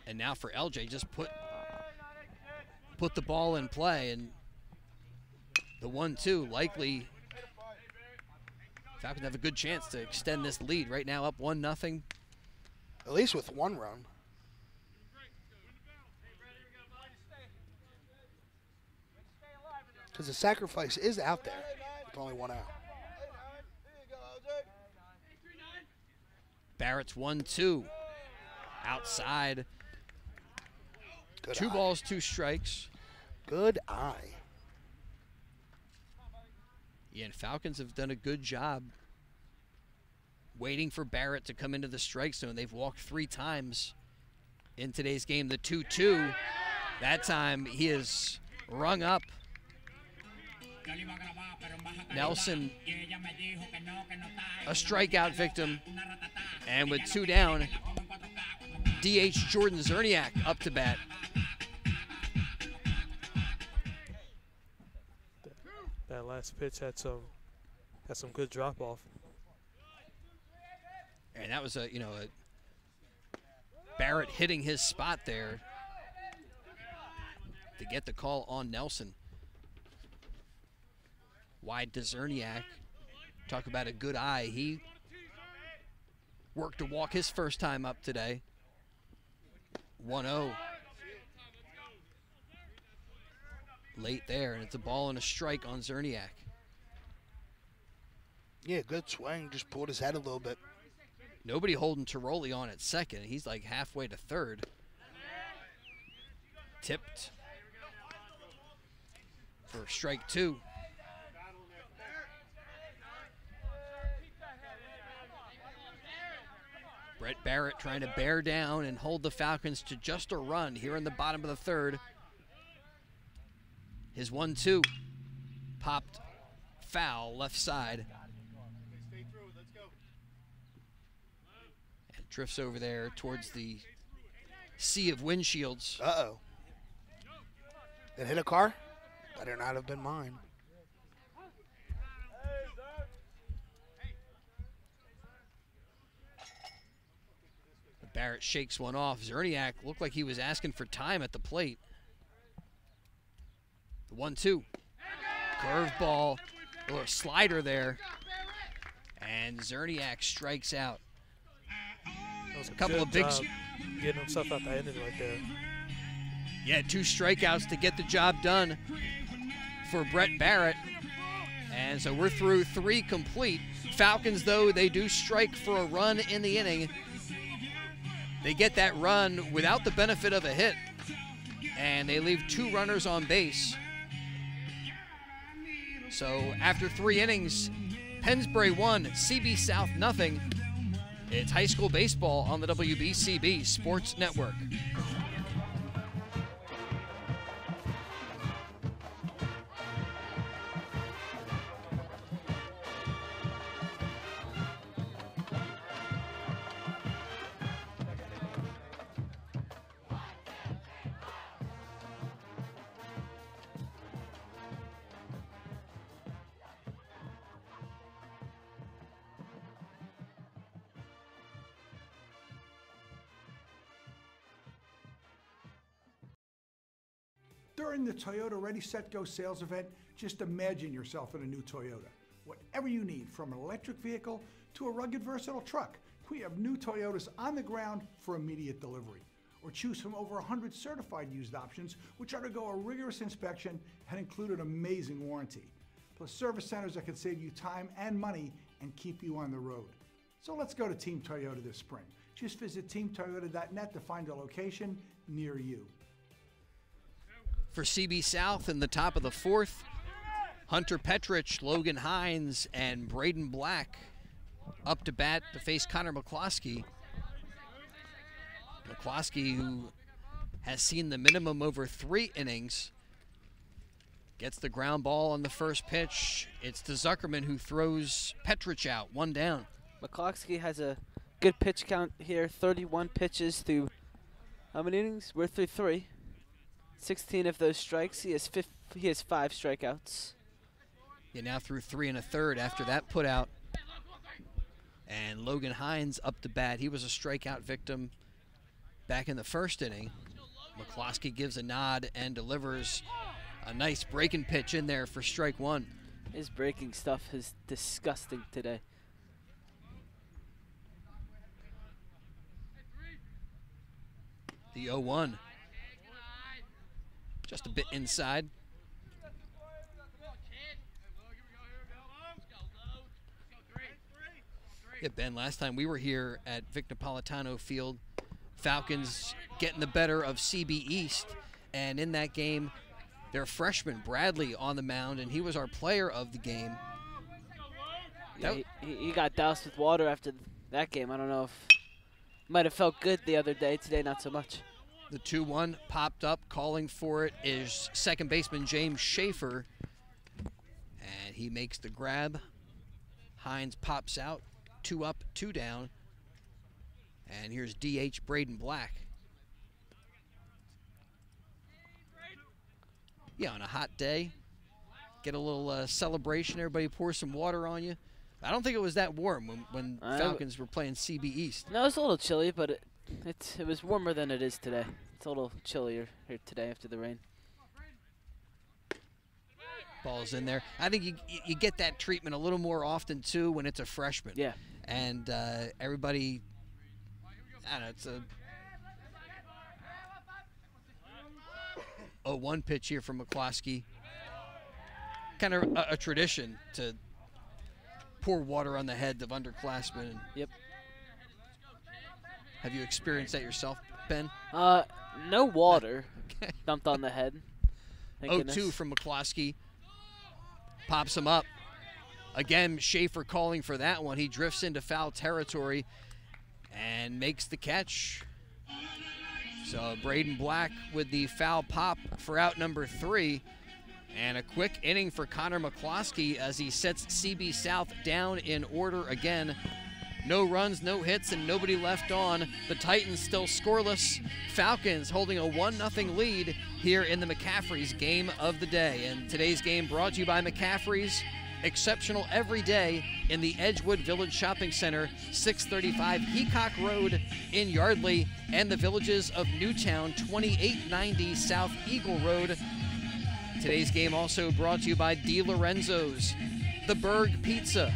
B: And now for LJ, just put the ball in play, and the 1-2 likely Falcons have a good chance to extend this lead. Right now up 1-0.
C: At least with one run. Because the sacrifice is out there with only one out.
B: Barrett's 1-2. Outside.
C: Good
B: Two
C: eye.
B: balls, 2 strikes.
C: Good eye.
B: Yeah, and Falcons have done a good job waiting for Barrett to come into the strike zone. They've walked 3 times in today's game. The 2-2, that time he is rung up. Nelson, a strikeout victim. And with 2 down, DH Jordan Zerniak up to bat.
D: That last pitch had some good drop off.
B: And that was a Barrett hitting his spot there to get the call on Nelson. Wide to Zerniak. Talk about a good eye. He worked to walk his first time up today. 1-0. Late there, and it's a ball and a strike on Zerniak.
C: Yeah, good swing. Just pulled his head a little bit.
B: Nobody holding Tiroli on at second. He's like halfway to third. Tipped for strike 2. Brett Barrett trying to bear down and hold the Falcons to just a run here in the bottom of the third. His 1-2 popped foul left side. And drifts over there towards the sea of windshields.
C: Uh-oh. It hit a car? Better not have been mine.
B: Barrett shakes one off. Zerniak looked like he was asking for time at the plate. The 1-2. Curveball or slider there. And Zerniak strikes out.
D: That was
B: a couple of big
D: job getting himself out the inning right there.
B: Yeah, 2 strikeouts to get the job done for Brett Barrett. And so we're through 3 complete. Falcons, though, they do strike for a run in the inning. They get that run without the benefit of a hit. And they leave 2 runners on base. So after 3 innings, Pennsbury 1, CB South nothing. It's high school baseball on the WBCB Sports Network.
F: During the Toyota Ready, Set, Go sales event, just imagine yourself in a new Toyota. Whatever you need, from an electric vehicle to a rugged, versatile truck, we have new Toyotas on the ground for immediate delivery. Or choose from over 100 certified used options, which undergo a rigorous inspection and include an amazing warranty. Plus service centers that can save you time and money and keep you on the road. So let's go to Team Toyota this spring. Just visit teamtoyota.net to find a location near you.
B: For CB South in the top of the fourth, Hunter Petrich, Logan Hines, and Braden Black up to bat to face Connor McCloskey. McCloskey, who has seen the minimum over 3 innings, gets the ground ball on the first pitch. It's to Zuckerman, who throws Petrich out, 1 down.
G: McCloskey has a good pitch count here, 31 pitches through how many innings? We're through 3. 16 of those strikes. He has 5 strikeouts.
B: Yeah, now through 3 1/3 after that put out. And Logan Hines up to bat. He was a strikeout victim back in the first inning. McCloskey gives a nod and delivers a nice breaking pitch in there for strike 1.
G: His breaking stuff is disgusting today.
B: The 0-1. Just a bit inside. Yeah, Ben, last time we were here at Vic Napolitano Field, Falcons getting the better of CB East, and in that game, their freshman Bradley on the mound, and he was our player of the game.
G: Yeah, he got doused with water after that game. I don't know if might have felt good the other day. Today, not so much.
B: The 2-1 popped up. Calling for it is second baseman James Schaefer, and he makes the grab. Hines pops out. 2 up, 2 down. And here's DH Braden Black. Yeah, on a hot day, get a little celebration. Everybody pour some water on you. I don't think it was that warm when Falcons were playing CB East.
G: No, it was a little chilly, but it was warmer than it is today. It's a little chillier here today after the rain.
B: Ball's in there. I think you get that treatment a little more often, too, when it's a freshman.
G: Yeah.
B: And everybody, I don't know, it's a 0-1 pitch here from McCloskey. Kind of a tradition to pour water on the head of underclassmen.
G: Yep.
B: Have you experienced that yourself, Ben?
G: No water dumped on the head.
B: 0-2 from McCloskey. Pops him up. Again, Schaefer calling for that one. He drifts into foul territory and makes the catch. So Braden Black with the foul pop for out number 3. And a quick inning for Connor McCloskey as he sets CB South down in order again. No runs, no hits, and nobody left on. The Titans still scoreless. Falcons holding a 1-0 lead here in the McCaffrey's game of the day. And today's game brought to you by McCaffrey's. Exceptional every day in the Edgewood Village Shopping Center, 635 Heacock Road in Yardley, and the villages of Newtown, 2890 South Eagle Road. Today's game also brought to you by Di Lorenzo's, the Berg Pizza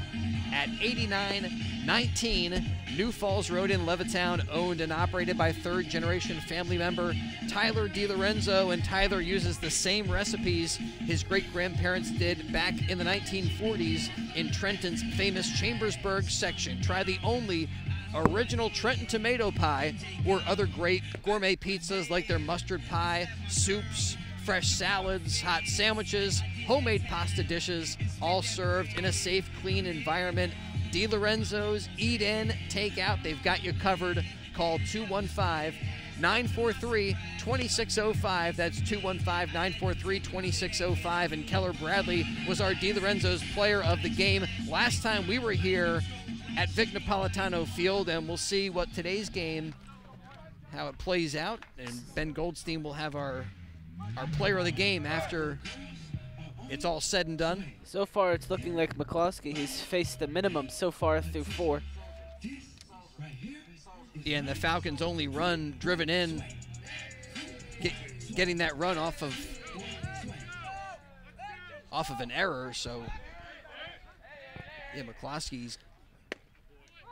B: at 8919 New Falls Road in Levittown, owned and operated by third-generation family member Tyler DiLorenzo, and Tyler uses the same recipes his great-grandparents did back in the 1940s in Trenton's famous Chambersburg section. Try the only original Trenton tomato pie or other great gourmet pizzas like their mustard pie, soups, fresh salads, hot sandwiches, homemade pasta dishes, all served in a safe, clean environment. Di Lorenzo's, eat in, take out, they've got you covered. Call 215-943-2605. That's 215-943-2605. And Keller Bradley was our Di Lorenzo's player of the game last time we were here at Vic Napolitano Field, and we'll see what today's game, how it plays out. And Ben Goldstein will have our player of the game after it's all said and done.
G: So far, it's looking like McCloskey. He's faced the minimum so far through 4.
B: Yeah, and the Falcons' only run driven in, getting that run off of off of an error, so yeah, McCloskey's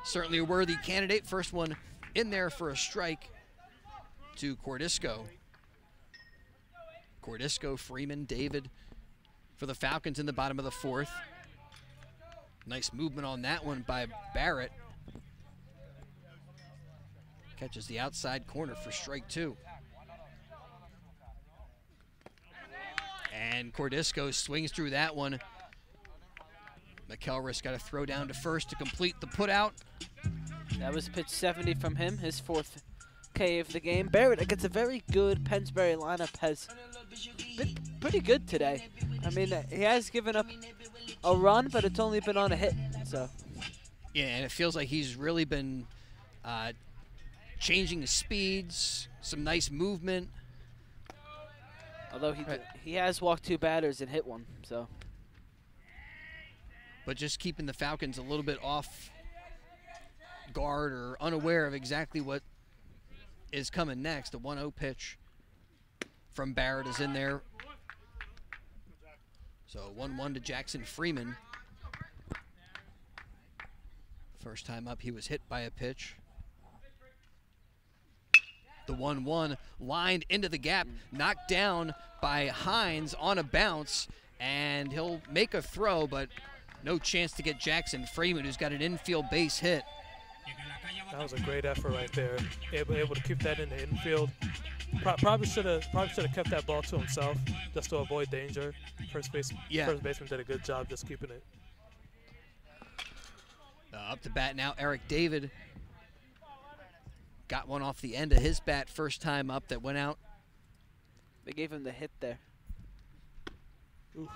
B: certainly a worthy candidate. First one in there for a strike to Cordisco. Cordisco, Freeman, David for the Falcons in the bottom of the fourth. Nice movement on that one by Barrett. Catches the outside corner for strike two. And Cordisco swings through that one. McElris got a throw down to first to complete the putout.
G: That was pitch 70 from him, his fourth K of the game. Barrett against a very good Pennsbury lineup has been pretty good today. I mean, he has given up a run, but it's only been on a hit. So
B: yeah, and it feels like he's really been changing his speeds, some nice movement.
G: Although he has walked 2 batters and hit one, so.
B: But just keeping the Falcons a little bit off guard or unaware of exactly what is coming next. The 1-0 pitch from Barrett is in there. So 1-1 to Jackson Freeman. First time up, he was hit by a pitch. The 1-1 lined into the gap, knocked down by Hines on a bounce, and he'll make a throw, but no chance to get Jackson Freeman, who's got an infield base hit.
D: That was a great effort right there. Able to keep that in the infield. Probably should have kept that ball to himself just to avoid danger. First baseman did a good job just keeping it.
B: Up to bat now, Eric David. Got one off the end of his bat first time up that went out.
G: They gave him the hit there.
D: Ooh.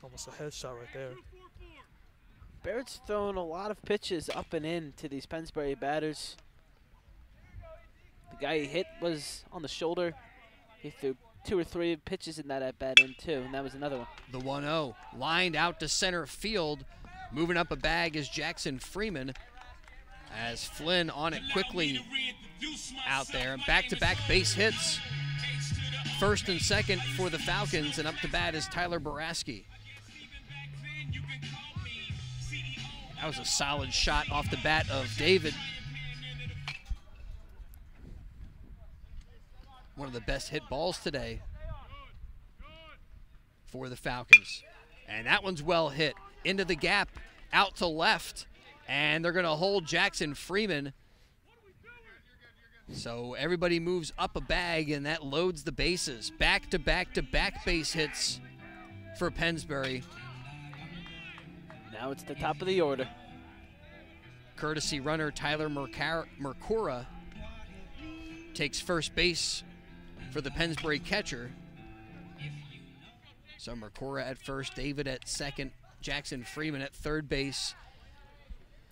D: Almost a headshot right there.
G: Barrett's throwing a lot of pitches up and in to these Pennsbury batters. The guy he hit was on the shoulder. He threw 2 or 3 pitches in that at bat in too, and that was another one.
B: The 1-0 lined out to center field. Moving up a bag is Jackson Freeman, as Flynn on it quickly out there. Back-to-back base hits. First and second for the Falcons, and up to bat is Tyler Boraski. That was a solid shot off the bat of David. One of the best hit balls today for the Falcons. And that one's well hit. Into the gap, out to left. And they're going to hold Jackson Freeman. So everybody moves up a bag, and that loads the bases. Back-to-back-to-back base hits for Pennsbury.
G: Now it's the top of the order.
B: Courtesy runner Tyler Mercora takes first base for the Pennsbury catcher. So Mercora at first, David at second, Jackson Freeman at third base.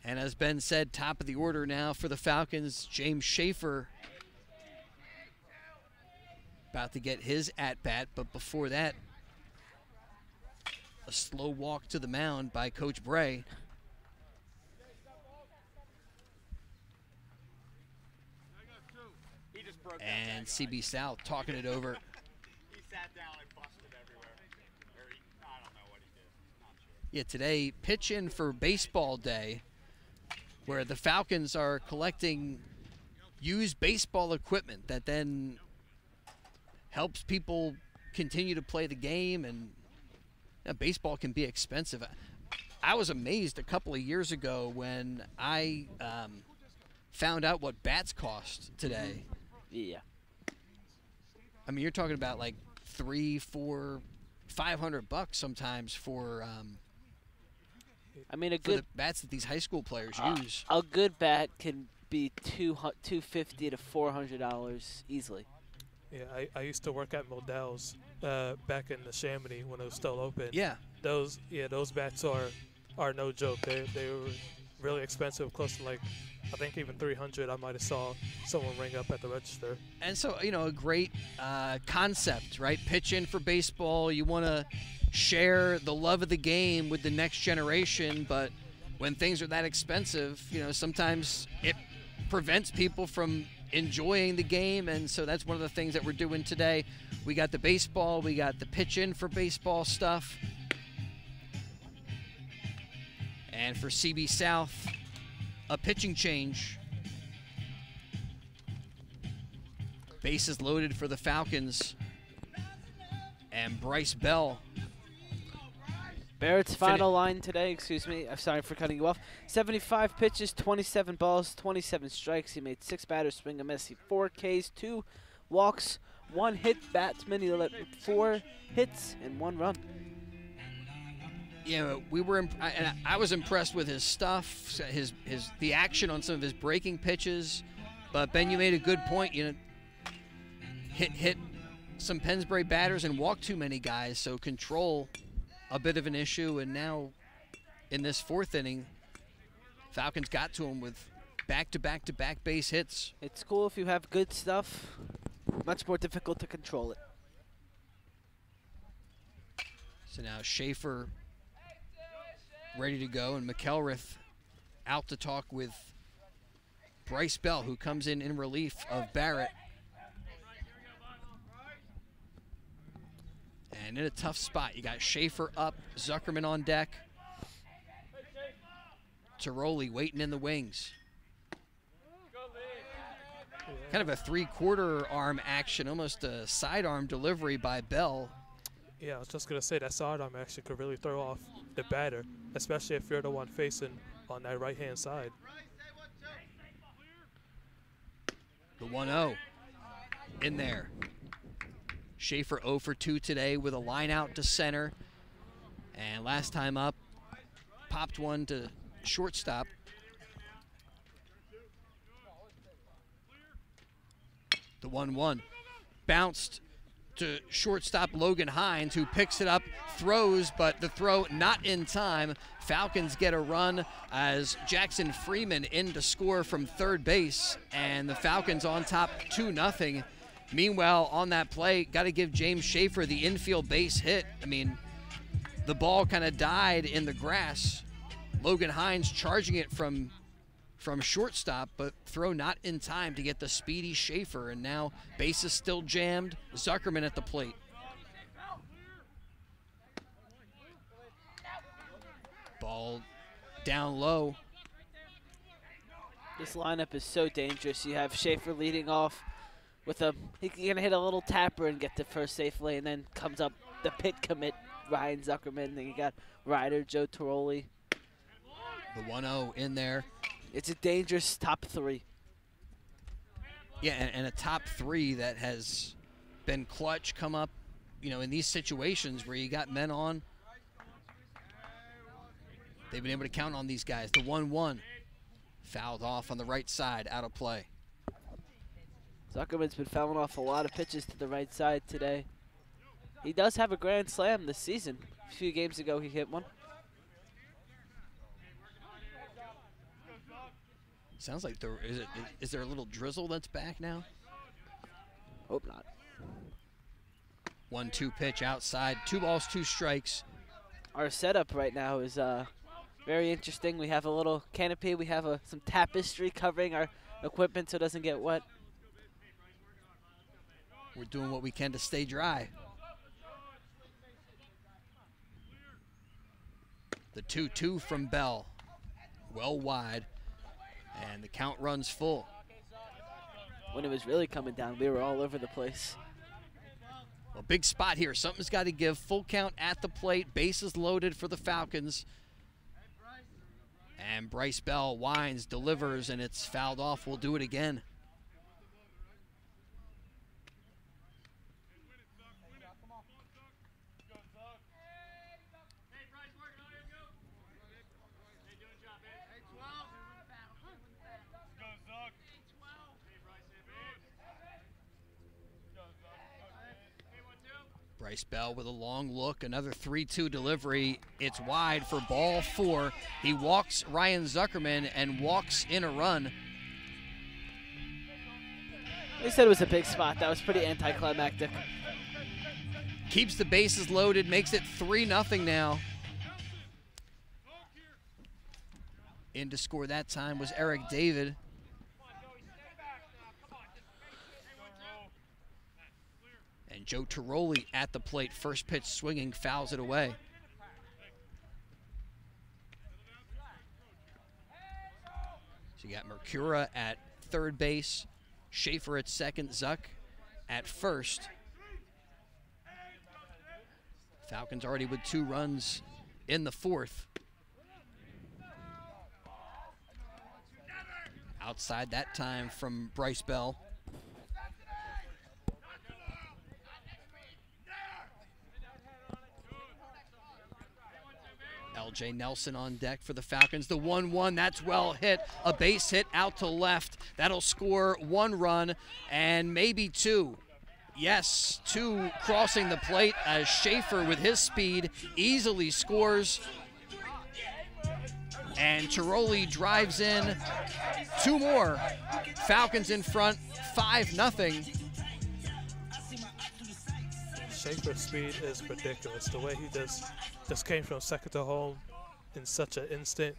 B: And as Ben said, top of the order now for the Falcons, James Schaefer about to get his at-bat, but before that, a slow walk to the mound by Coach Bray. And CB South talking it over.
H: He sat down and busted everywhere. I don't know what he did. Not sure.
B: Yeah, today, pitch in for baseball day, where the Falcons are collecting used baseball equipment that then helps people continue to play the game, and baseball can be expensive. I was amazed a couple of years ago when I found out what bats cost today.
G: Yeah.
B: I mean, you're talking about like $300, $400, $500 sometimes for
G: I mean,
B: the bats that these high school players use.
G: A good bat can be $250 to $400 easily.
D: Yeah, I used to work at Modell's back in the Chamonix when it was still open.
B: Yeah.
D: Those bats are no joke. They were really expensive, close to like, I think even $300. I might have saw someone ring up at the register.
B: And so, a great concept, right? Pitch in for baseball. You want to share the love of the game with the next generation, but when things are that expensive, sometimes it prevents people from enjoying the game, and so that's one of the things that we're doing today. We got the baseball, we got the pitch in for baseball stuff. And for CB South, a pitching change. Bases loaded for the Falcons. And Bryce Bell.
G: Barrett's final line today, excuse me, I'm sorry for cutting you off. 75 pitches, 27 balls, 27 strikes. He made 6 batters swing a miss. He 4 Ks, 2 walks, 1 hit batsman. He let 4 hits and 1 run.
B: Yeah, we were, and I was impressed with his stuff, the action on some of his breaking pitches. But Ben, you made a good point. You know, hit some Pennsbury batters and walked too many guys, so control a bit of an issue. And now in this 4th inning, Falcons got to him with back-to-back-to-back base hits.
G: It's cool if you have good stuff. Much more difficult to control it.
B: So now Schaefer ready to go, and McElrath out to talk with Bryce Bell, who comes in relief of Barrett. And in a tough spot, you got Schaefer up, Zuckerman on deck. Tiroli waiting in the wings. Kind of a 3/4 arm action, almost a sidearm delivery by Bell.
D: Yeah, I was just going to say that sidearm action could really throw off the batter, especially if you're the one facing on that right-hand side.
B: The 1-0 in there. Schaefer 0 for 2 today with a line out to center. And last time up, popped one to shortstop. The 1-1 bounced to shortstop Logan Hines, who picks it up, throws, but the throw not in time. Falcons get a run as Jackson Freeman in to score from third base, and the Falcons on top 2-0. Meanwhile, on that play, got to give James Schaefer the infield base hit. I mean, the ball kind of died in the grass. Logan Hines charging it from shortstop, but throw not in time to get the speedy Schaefer, and now base is still jammed. Zuckerman at the plate. Ball down low.
G: This lineup is so dangerous. You have Schaefer leading off with he's gonna hit a little tapper and get to first safely, and then comes up the pit commit, Ryan Zuckerman. Then you got Ryder, Joe Tiroli.
B: The 1-0 in there.
G: It's a dangerous top 3.
B: Yeah, and a top 3 that has been clutch, come up, you know, in these situations where you got men on. They've been able to count on these guys. The 1-1 fouled off on the right side, out of play.
G: Zuckerman's been fouling off a lot of pitches to the right side today. He does have a grand slam this season. A few games ago, he hit one.
B: Sounds like is there a little drizzle that's back now?
G: Hope not.
B: 1-2 pitch outside. 2 balls, 2 strikes.
G: Our setup right now is very interesting. We have a little canopy. We have some tapestry covering our equipment so it doesn't get wet.
B: We're doing what we can to stay dry. The 2-2 from Bell. Well wide. And the count runs full.
G: When it was really coming down, we were all over the place.
B: Well, big spot here. Something's got to give. Full count at the plate. Bases loaded for the Falcons. And Bryce Bell winds, delivers, and it's fouled off. We'll do it again. Bryce Bell with a long look, another 3-2 delivery. It's wide for ball 4. He walks Ryan Zuckerman and walks in a run.
G: They said it was a big spot. That was pretty anticlimactic.
B: Keeps the bases loaded, makes it 3-0 now. In to score that time was Eric David. Joe Tiroli at the plate. First pitch swinging, fouls it away. So you got Mercura at third base, Schaefer at second, Zuck at first. Falcons already with 2 runs in the 4th. Outside that time from Bryce Bell. LJ Nelson on deck for the Falcons. The 1-1, that's well hit. A base hit out to left. That'll score 1 run and maybe 2. Yes, 2 crossing the plate as Schaefer with his speed easily scores. And Tiroli drives in 2 more. Falcons in front, 5-0.
D: Schaefer's speed is ridiculous. The way he just came from second to home in such an instant.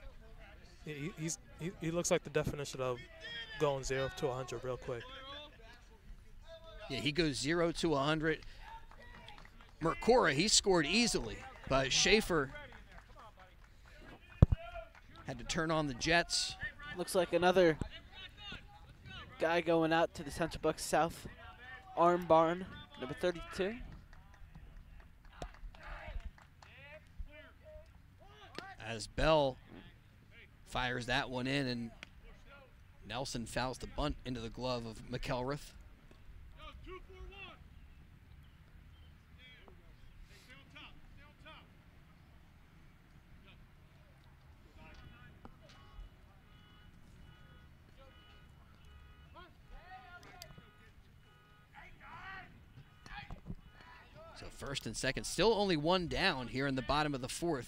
D: He looks like the definition of going 0 to 100 real quick.
B: Yeah, he goes 0 to 100. Mercura, he scored easily, but Schaefer had to turn on the jets.
G: Looks like another guy going out to the Central Bucks South arm barn, number 32.
B: As Bell fires that one in, and Nelson fouls the bunt into the glove of McElrath. So first and second, still only 1 down here in the bottom of the 4th.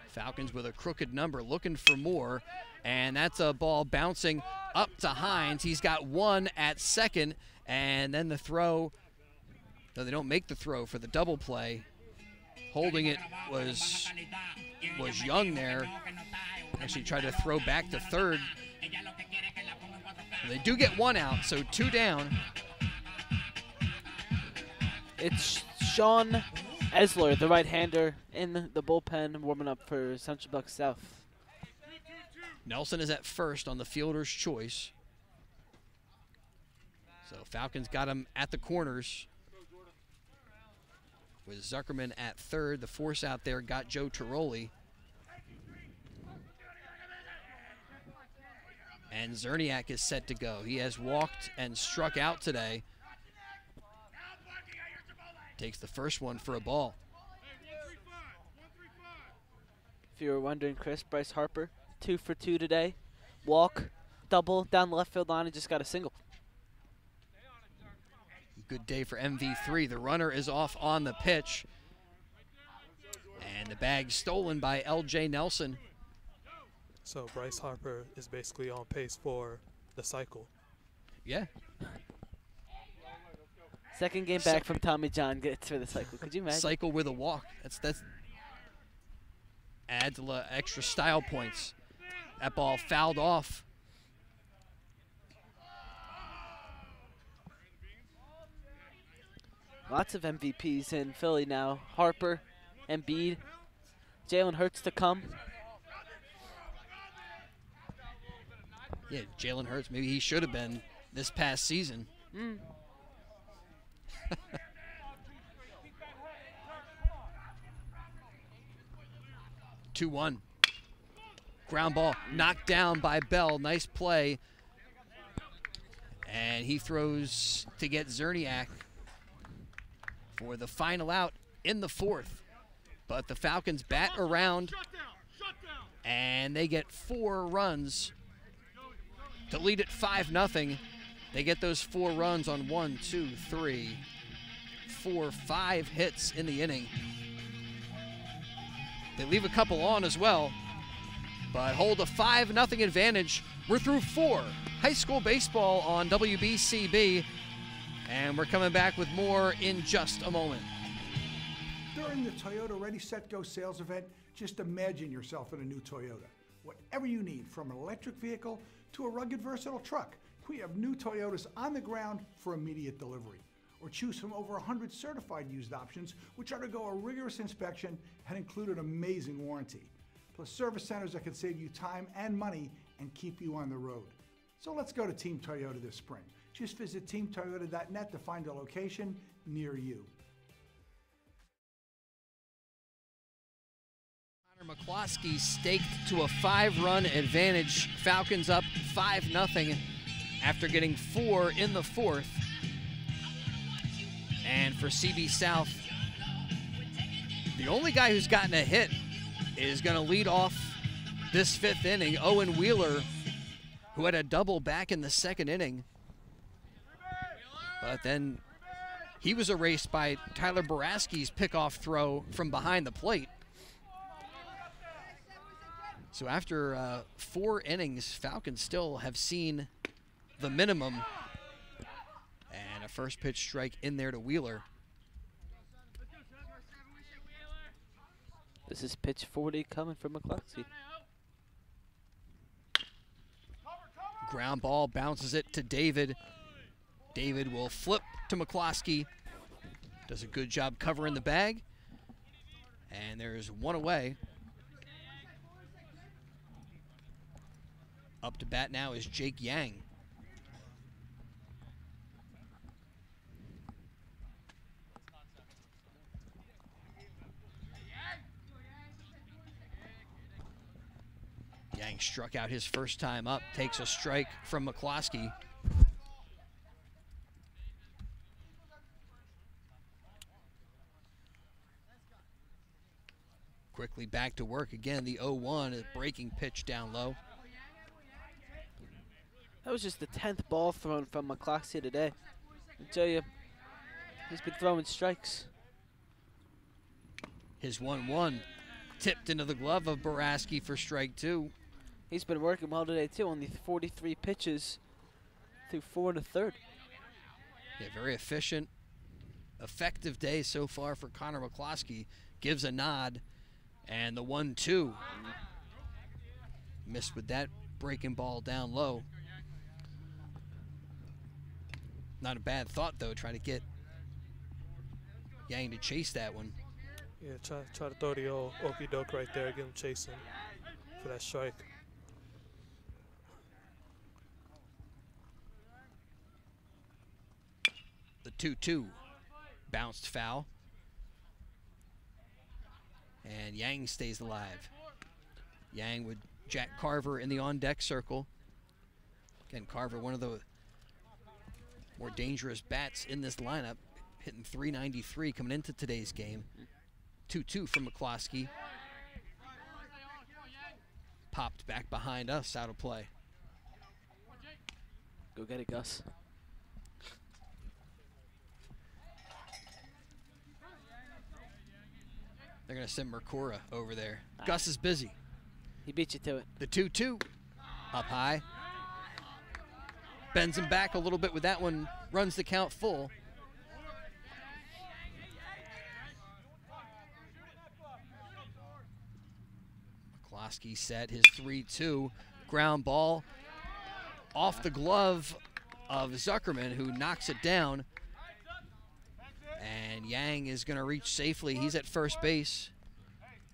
B: Falcons with a crooked number looking for more, and that's a ball bouncing up to Hines. He's got 1 at second, and then the throw, though they don't make the throw for the double play. Holding it was Young there. Actually tried to throw back to third. They do get 1 out, so 2 down.
G: It's Sean Esler, the right-hander, in the bullpen, warming up for Central Bucks South.
B: Nelson is at first on the fielder's choice. So Falcons got him at the corners. With Zuckerman at third, the force out there got Joe Tiroli. And Zerniak is set to go. He has walked and struck out today. Takes the first one for a ball.
G: If you were wondering, Chris, Bryce Harper, 2 for 2 today. Walk, double down the left field line, and just got a single.
B: Good day for MV3. The runner is off on the pitch. And the bag stolen by LJ Nelson.
D: So Bryce Harper is basically on pace for the cycle.
B: Yeah.
G: Second game back from Tommy John gets for the cycle. Could you imagine?
B: Cycle with a walk. That's adds a lot extra style points. That ball fouled off.
G: Lots of MVPs in Philly now. Harper, Embiid, Jalen Hurts to come.
B: Yeah, Jalen Hurts, maybe he should have been this past season. 2-1. Ground ball knocked down by Bell. Nice play. And he throws to get Zerniak for the final out in the 4th. But the Falcons bat around, and they get 4 runs to lead at 5-0. They get those 4 runs on 1, 2, 3, 4, 5 hits in the inning. They leave a couple on as well, but hold a 5-0 advantage. We're through 4 high school baseball on WBCB, and we're coming back with more in just a moment.
F: During the Toyota Ready, Set, Go sales event, just imagine yourself in a new Toyota. Whatever you need, from an electric vehicle to a rugged, versatile truck, We have new Toyotas on the ground for immediate delivery. Or choose from over 100 certified used options, which undergo a rigorous inspection and include an amazing warranty. Plus service centers that can save you time and money and keep you on the road. So let's go to Team Toyota this spring. Just visit teamtoyota.net to find a location near you.
B: Connor McCloskey staked to a 5-run advantage. Falcons up 5-0 after getting 4 in the 4th. And for CB South, the only guy who's gotten a hit is going to lead off this 5th inning, Owen Wheeler, who had a double back in the 2nd inning. But then he was erased by Tyler Boraski's pickoff throw from behind the plate. So after 4 innings, Falcons still have seen the minimum. And a first pitch strike in there to Wheeler.
G: This is pitch 40 coming from McCloskey.
B: Ground ball bounces it to David. David will flip to McCloskey. Does a good job covering the bag. And there's 1 away. Up to bat now is Jake Yang. Yang struck out his first time up, takes a strike from McCloskey. Quickly back to work again, the 0-1, a breaking pitch down low.
G: That was just the 10th ball thrown from McCloskey today. I tell you, he's been throwing strikes.
B: His 1-1 tipped into the glove of Boraski for strike 2.
G: He's been working well today too, only 43 pitches through 4 1/3.
B: Yeah, very efficient, effective day so far for Connor McCloskey. Gives a nod, and the 1-2. Missed with that breaking ball down low. Not a bad thought though, trying to get Yang to chase that one.
D: Yeah, try to throw the old okey doke right there, get him chasing for that strike.
B: The 2-2 bounced foul. And Yang stays alive. Yang with Jack Carver in the on-deck circle. Again, Carver, one of the more dangerous bats in this lineup, hitting .393 coming into today's game. 2-2 from McCloskey. Popped back behind us, out of play.
G: Go get it, Gus.
B: They're going to send Mercora over there. Gus is busy.
G: He beat you to it.
B: The 2-2 up high. Bends him back a little bit with that one. Runs the count full. McCloskey set his 3-2. Ground ball off the glove of Zuckerman, who knocks it down. And Yang is going to reach safely. He's at first base.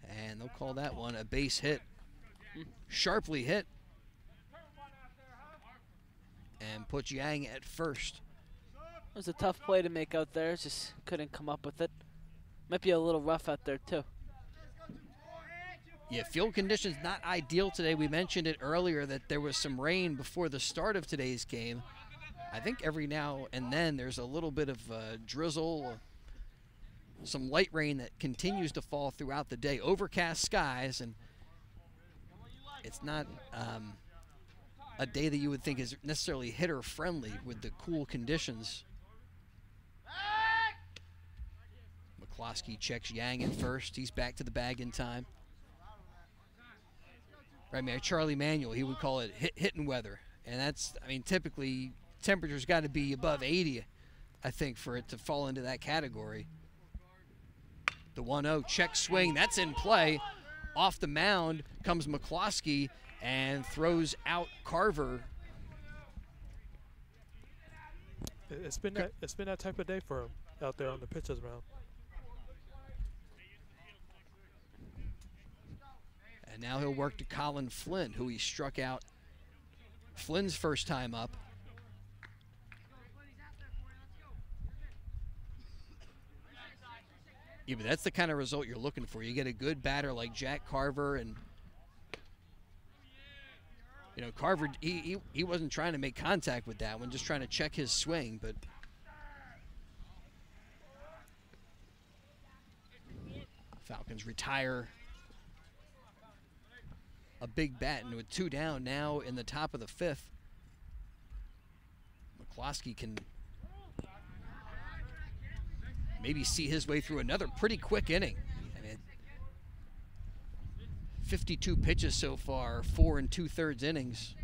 B: And they'll call that one a base hit. Sharply hit. And puts Yang at first.
G: It was a tough play to make out there. Just couldn't come up with it. Might be a little rough out there, too.
B: Yeah, field conditions not ideal today. We mentioned it earlier that there was some rain before the start of today's game. I think every now and then there's a little bit of drizzle, some light rain that continues to fall throughout the day. Overcast skies, and it's not a day that you would think is necessarily hitter-friendly with the cool conditions. McCloskey checks Yang at first. He's back to the bag in time. Right, man, Charlie Manuel, he would call it hitting weather. And that's, I mean, typically temperature's got to be above 80, I think, for it to fall into that category. The 1-0 check swing, that's in play. Off the mound comes McCloskey and throws out Carver.
D: It's been that type of day for him out there on the pitcher's mound.
B: And now he'll work to Colin Flynn, who he struck out Flynn's first time up. Yeah, but that's the kind of result you're looking for. You get a good batter like Jack Carver, and you know, Carver, he wasn't trying to make contact with that one, just trying to check his swing, but Falcons retire a big bat, and with 2 down now in the top of the 5th, McCloskey can maybe see his way through another pretty quick inning. I mean, 52 pitches so far, 4 2/3 innings.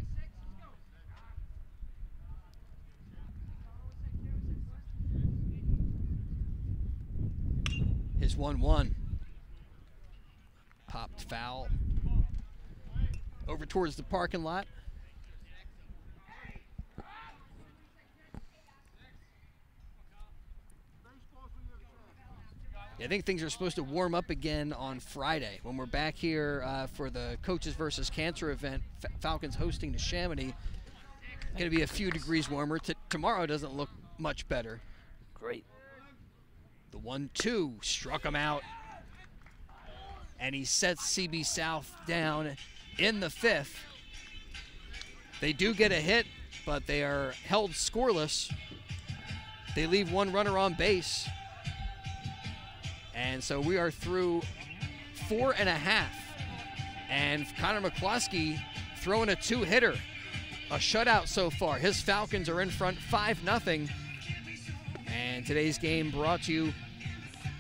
B: His 1-1 popped foul over towards the parking lot. I think things are supposed to warm up again on Friday when we're back here for the Coaches versus Cancer event. Falcons hosting the Chamonix. Going to be a few degrees warmer. Tomorrow doesn't look much better.
G: Great.
B: The 1-2 struck him out. And he sets CB South down in the 5th. They do get a hit, but they are held scoreless. They leave 1 runner on base. And so we are through 4 1/2. And Connor McCloskey throwing a 2-hitter. A shutout so far. His Falcons are in front 5-0. And today's game brought to you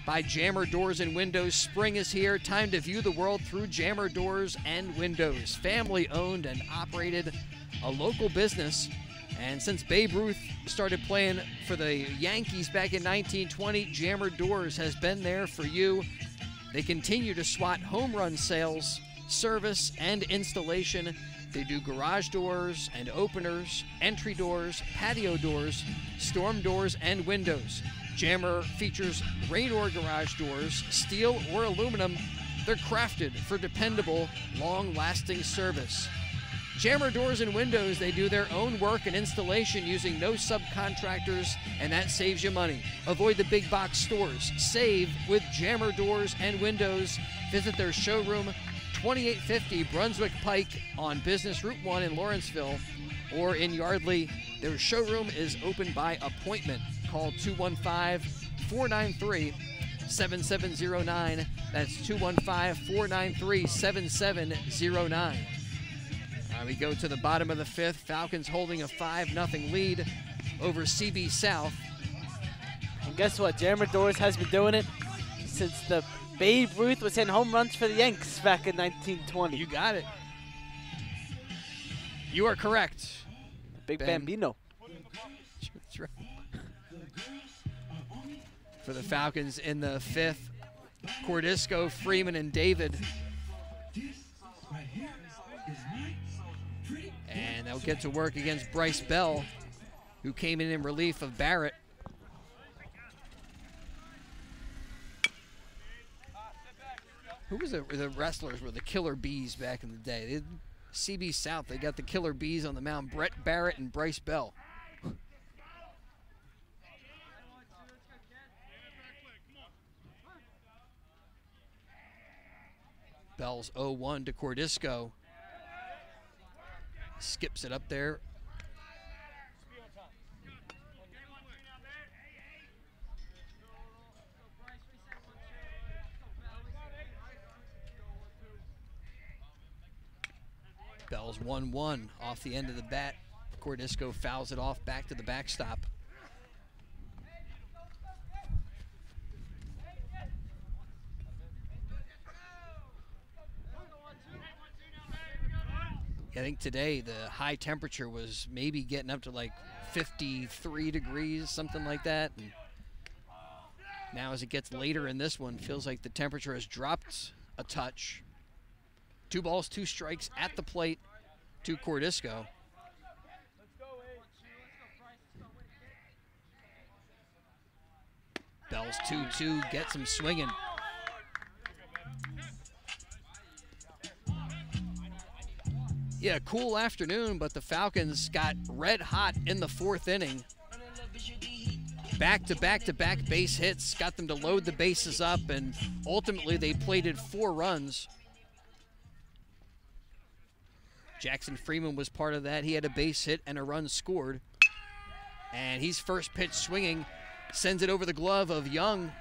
B: by Jammer Doors and Windows. Spring is here. Time to view the world through Jammer Doors and Windows. Family owned and operated, a local business. And since Babe Ruth started playing for the Yankees back in 1920, Jammer Doors has been there for you. They continue to swat home run sales, service, and installation. They do garage doors and openers, entry doors, patio doors, storm doors, and windows. Jammer features rain or garage doors, steel or aluminum. They're crafted for dependable, long-lasting service. Jammer Doors and Windows, they do their own work and installation using no subcontractors, and that saves you money. Avoid the big box stores. Save with Jammer Doors and Windows. Visit their showroom, 2850 Brunswick Pike on Business Route 1 in Lawrenceville, or in Yardley. Their showroom is open by appointment. Call 215-493-7709. That's 215-493-7709. We go to the bottom of the 5th. Falcons holding a 5-0 lead over CB South.
G: And guess what? Jammer Doors has been doing it since the Babe Ruth was hitting home runs for the Yanks back in 1920.
B: You got it. You are correct.
G: Big Bambino.
B: That's right. For the Falcons in the 5th, Cordisco, Freeman, and David. And they'll get to work against Bryce Bell, who came in relief of Barrett. Who was the wrestlers were the Killer Bees back in the day? CB South, they got the Killer Bees on the mound, Brett Barrett and Bryce Bell. Bell's 0-1 to Cordisco. Skips it up there. Bell's 1-1 off the end of the bat. Cordisco fouls it off back to the backstop. I think today the high temperature was maybe getting up to like 53 degrees, something like that. And now as it gets later in this one, feels like the temperature has dropped a touch. 2 balls, 2 strikes at the plate to Cordisco. Bell's 2-2 gets him swinging. Yeah, cool afternoon, but the Falcons got red hot in the 4th inning. Back-to-back-to-back base hits, got them to load the bases up, and ultimately they plated 4 runs. Jackson Freeman was part of that. He had a base hit and a run scored. And he's first pitch swinging, sends it over the glove of Young.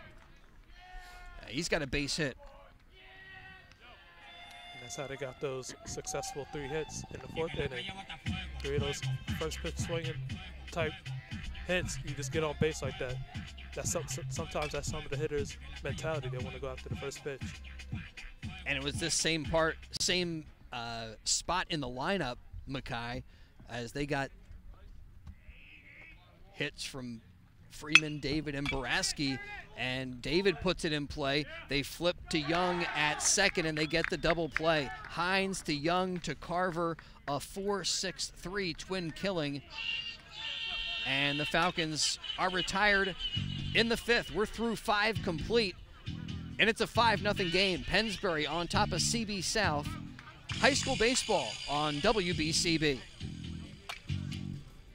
B: He's got a base hit.
D: And that's how they got those successful 3 hits in the 4th inning. 3 of those first pitch swinging type hits, you just get on base like that. Sometimes that's some of the hitters' mentality. They want to go after the first pitch.
B: And it was this same spot in the lineup, Mackay, as they got hits from Freeman, David, and Baraski, and David puts it in play. They flip to Young at second, and they get the double play. Hines to Young to Carver, a 4-6-3 twin killing. And the Falcons are retired in the 5th. We're through 5 complete, and it's a 5-0 game. Pennsbury on top of CB South. High school baseball on WBCB.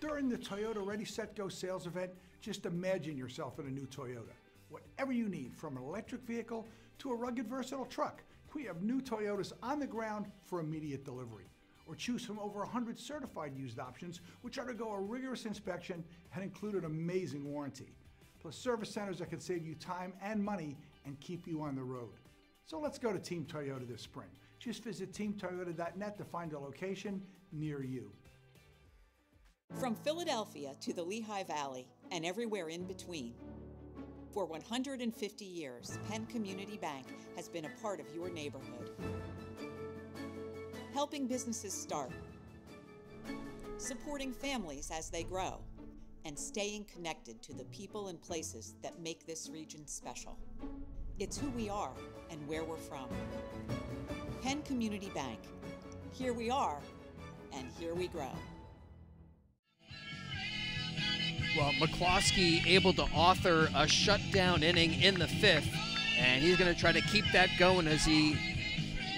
F: During the Toyota Ready, Set, Go sales event, just imagine yourself in a new Toyota. Whatever you need, from an electric vehicle to a rugged, versatile truck, we have new Toyotas on the ground for immediate delivery. Or choose from over 100 certified used options, which undergo a rigorous inspection and include an amazing warranty. Plus service centers that can save you time and money and keep you on the road. So let's go to Team Toyota this spring. Just visit teamtoyota.net to find a location near you.
E: From Philadelphia to the Lehigh Valley and everywhere in between, for 150 years, Penn Community Bank has been a part of your neighborhood. Helping businesses start, supporting families as they grow, and staying connected to the people and places that make this region special. It's who we are and where we're from. Penn Community Bank. Here we are, and here we grow.
B: Well, McCloskey able to author a shutdown inning in the 5th, and he's going to try to keep that going as he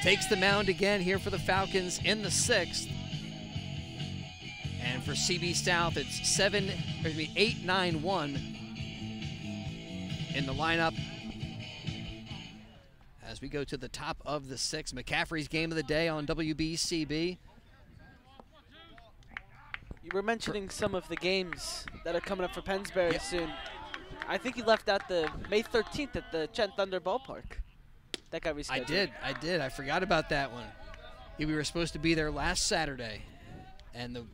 B: takes the mound again here for the Falcons in the 6th. And for CB South, it's 8-9-1 in the lineup. As we go to the top of the 6th, McCaffrey's game of the day on WBCB.
G: You were mentioning some of the games that are coming up for Pennsbury soon. I think you left out the May 13th at the Chent Thunder Ballpark. That got rescheduled.
B: I did. I forgot about that one. We were supposed to be there last Saturday, and the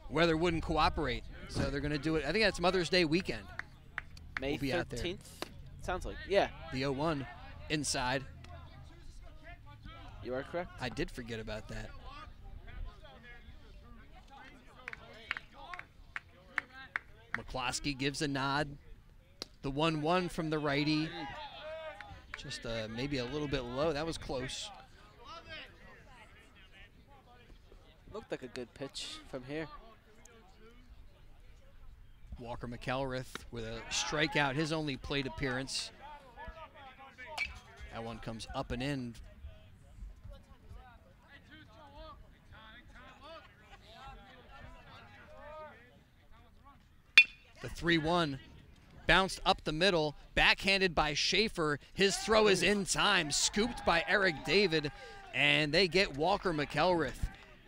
B: weather wouldn't cooperate, so they're going to do it. I think that's Mother's Day weekend.
G: May
B: we'll be
G: 13th?
B: out there.
G: Sounds like, yeah.
B: The 01 inside.
G: You are correct.
B: I did forget about that. McCloskey gives a nod. The 1-1 from the righty. Just maybe a little bit low. That was close.
G: Looked like a good pitch from here.
B: Walker McElrath with a strikeout, his only plate appearance. That one comes up and in. The 3-1 bounced up the middle, backhanded by Schaefer. His throw is in time, scooped by Eric David, and they get Walker McElrath.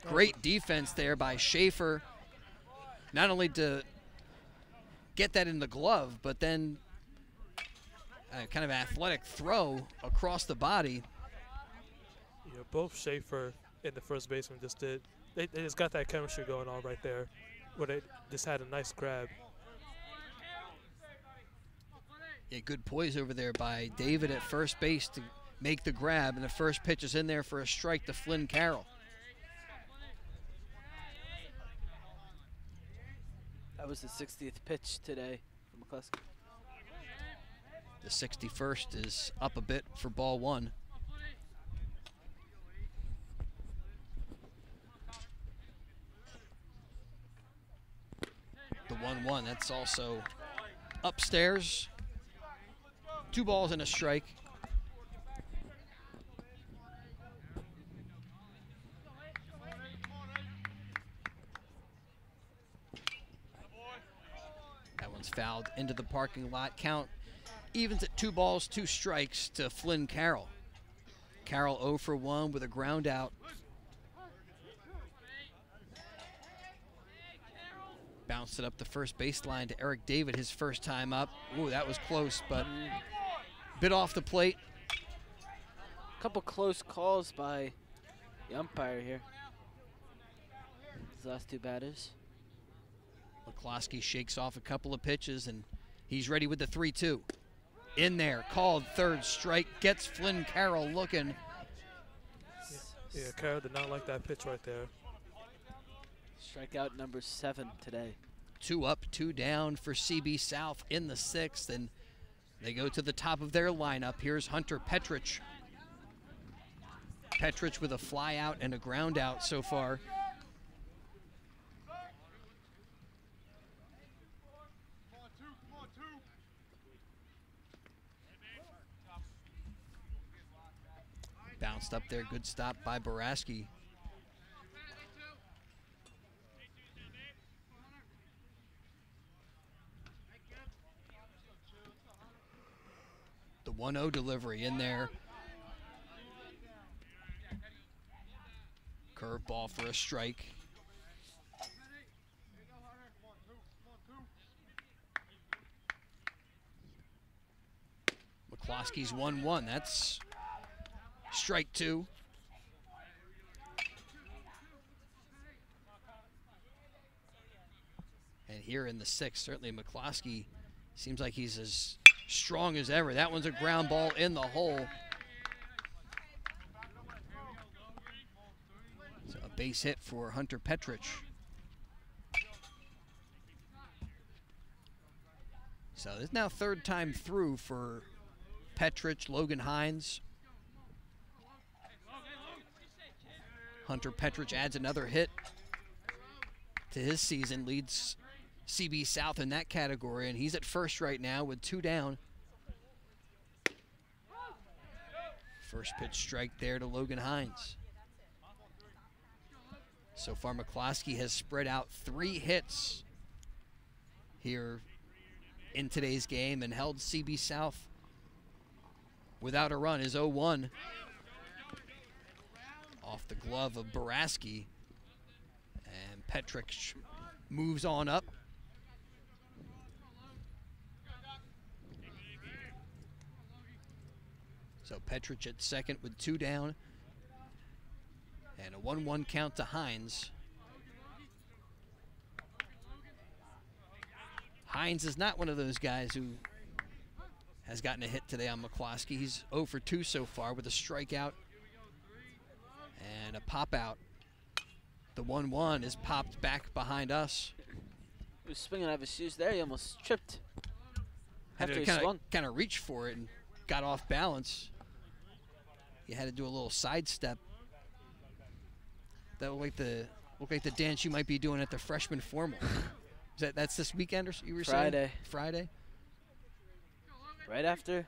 B: Great defense there by Schaefer. Not only to get that in the glove, but then a kind of athletic throw across the body.
D: Yeah, both Schaefer and the first baseman just did. They just got that chemistry going on right there, where they just had a nice grab.
B: Yeah, good poise over there by David at first base to make the grab, and the first pitch is in there for a strike to Flynn Carroll.
G: That was the 60th pitch today for McCluskey.
B: The 61st is up a bit for ball 1. The 1-1, that's also upstairs. 2 balls and a strike. That one's fouled into the parking lot. Count evens at 2 balls, 2 strikes to Flynn Carroll. Carroll 0 for 1 with a ground out. Bounced it up the first baseline to Eric David, his first time up. Ooh, that was close, but bit off the plate.
G: A couple close calls by the umpire here. These last 2 batters.
B: McCloskey shakes off a couple of pitches, and he's ready with the 3-2. In there, called, 3rd strike, gets Flynn Carroll looking.
D: Yeah, Carroll did not like that pitch right there.
G: Strikeout number 7 today.
B: 2 up, 2 down for CB South in the 6th, and they go to the top of their lineup. Here's Hunter Petrich. Petrich with a fly out and a ground out so far. Bounced up there, good stop by Boraski. The 1-0 delivery in there. Curveball for a strike. McCloskey's 1-1. That's strike 2. And here in the 6th, certainly McCloskey seems like he's as strong as ever. That one's a ground ball in the hole. So a base hit for Hunter Petrich. So this is now 3rd time through for Petrich, Logan Hines. Hunter Petrich adds another hit to his season, leads CB South in that category, and he's at first right now with 2 down. First pitch strike there to Logan Hines. So far, McCloskey has spread out 3 hits here in today's game and held CB South without a run. His 0-1 off the glove of Boraski, and Petrich moves on up. So Petrich at second with 2 down, and a 1-1 count to Hines. Hines is not one of those guys who has gotten a hit today on McCloskey. He's 0 for 2 so far with a strikeout and a pop out. The 1-1 is popped back behind us.
G: He was swinging out of his shoes there. He almost tripped after he swung.
B: Kind of reached for it and got off balance. He had to do a little sidestep. That looked like the dance you might be doing at the freshman formal. That's this weekend, or you were saying? Friday.
G: Right after.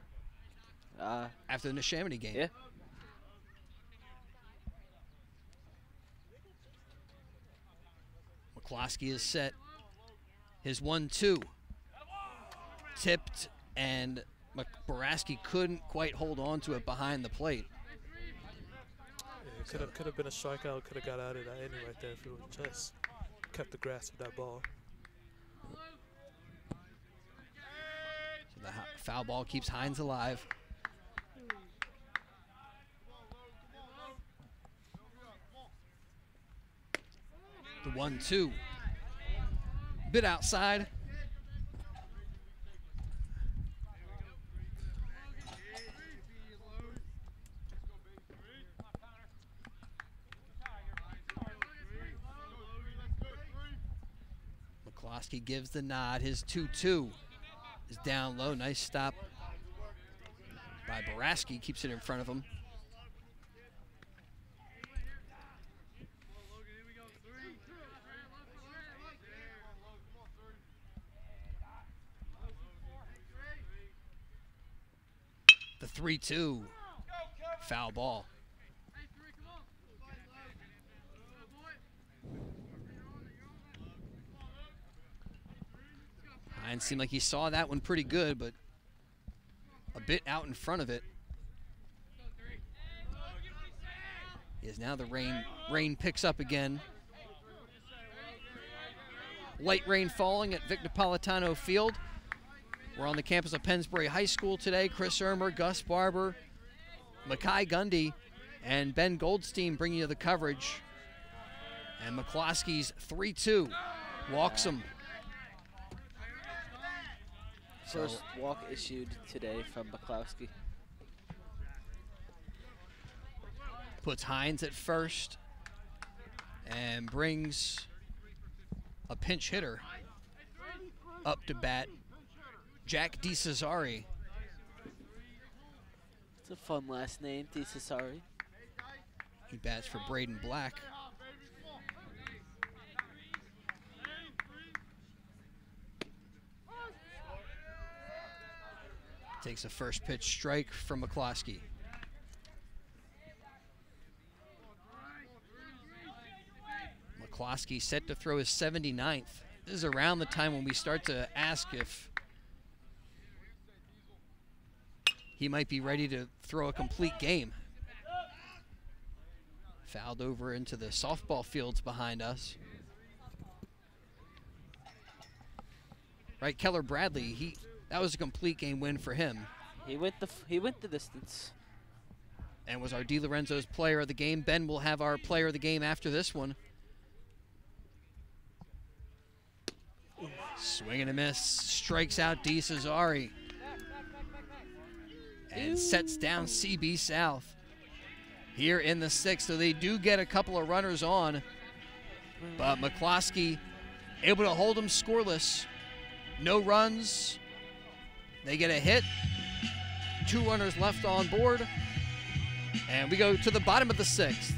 B: After the Neshaminy game.
G: Yeah.
B: McCloskey is set. His 1-2. Tipped, and Boraski couldn't quite hold on to it behind the plate.
D: Yeah, could have been a strikeout. Could have got out of that inning right there if he would have just kept the grasp of that ball.
B: So the foul ball keeps Hines alive. The 1-2. Bit outside. McCloskey gives the nod. His 2-2 is down low. Nice stop by Boraski. Keeps it in front of him. 3-2. Foul ball. Hines seemed like he saw that one pretty good, but a bit out in front of it. Is now the rain picks up again. Light rain falling at Vic Napolitano Field. We're on the campus of Pennsbury High School today. Chris Irmer, Gus Barber, Makai Gundy, and Ben Goldstein bringing you the coverage. And McCloskey's 3-2 walks him.
G: First walk issued today from McCloskey.
B: Puts Hines at first and brings a pinch hitter up to bat, Jack DeCesare.
G: It's a fun last name, DeCesare.
B: He bats for Braden Black. Takes a first pitch strike from McCloskey. McCloskey set to throw his 79th. This is around the time when we start to ask if he might be ready to throw a complete game. Fouled over into the softball fields behind us. Right, Keller Bradley, that was a complete game win for him.
G: He went the distance.
B: And was our DiLorenzo's player of the game. Ben will have our player of the game after this one. Swing and a miss, strikes out DeCesare. And sets down CB South here in the 6th. So they do get a couple of runners on, but McCloskey able to hold them scoreless. No runs. They get a hit. 2 runners left on board. And we go to the bottom of the 6th.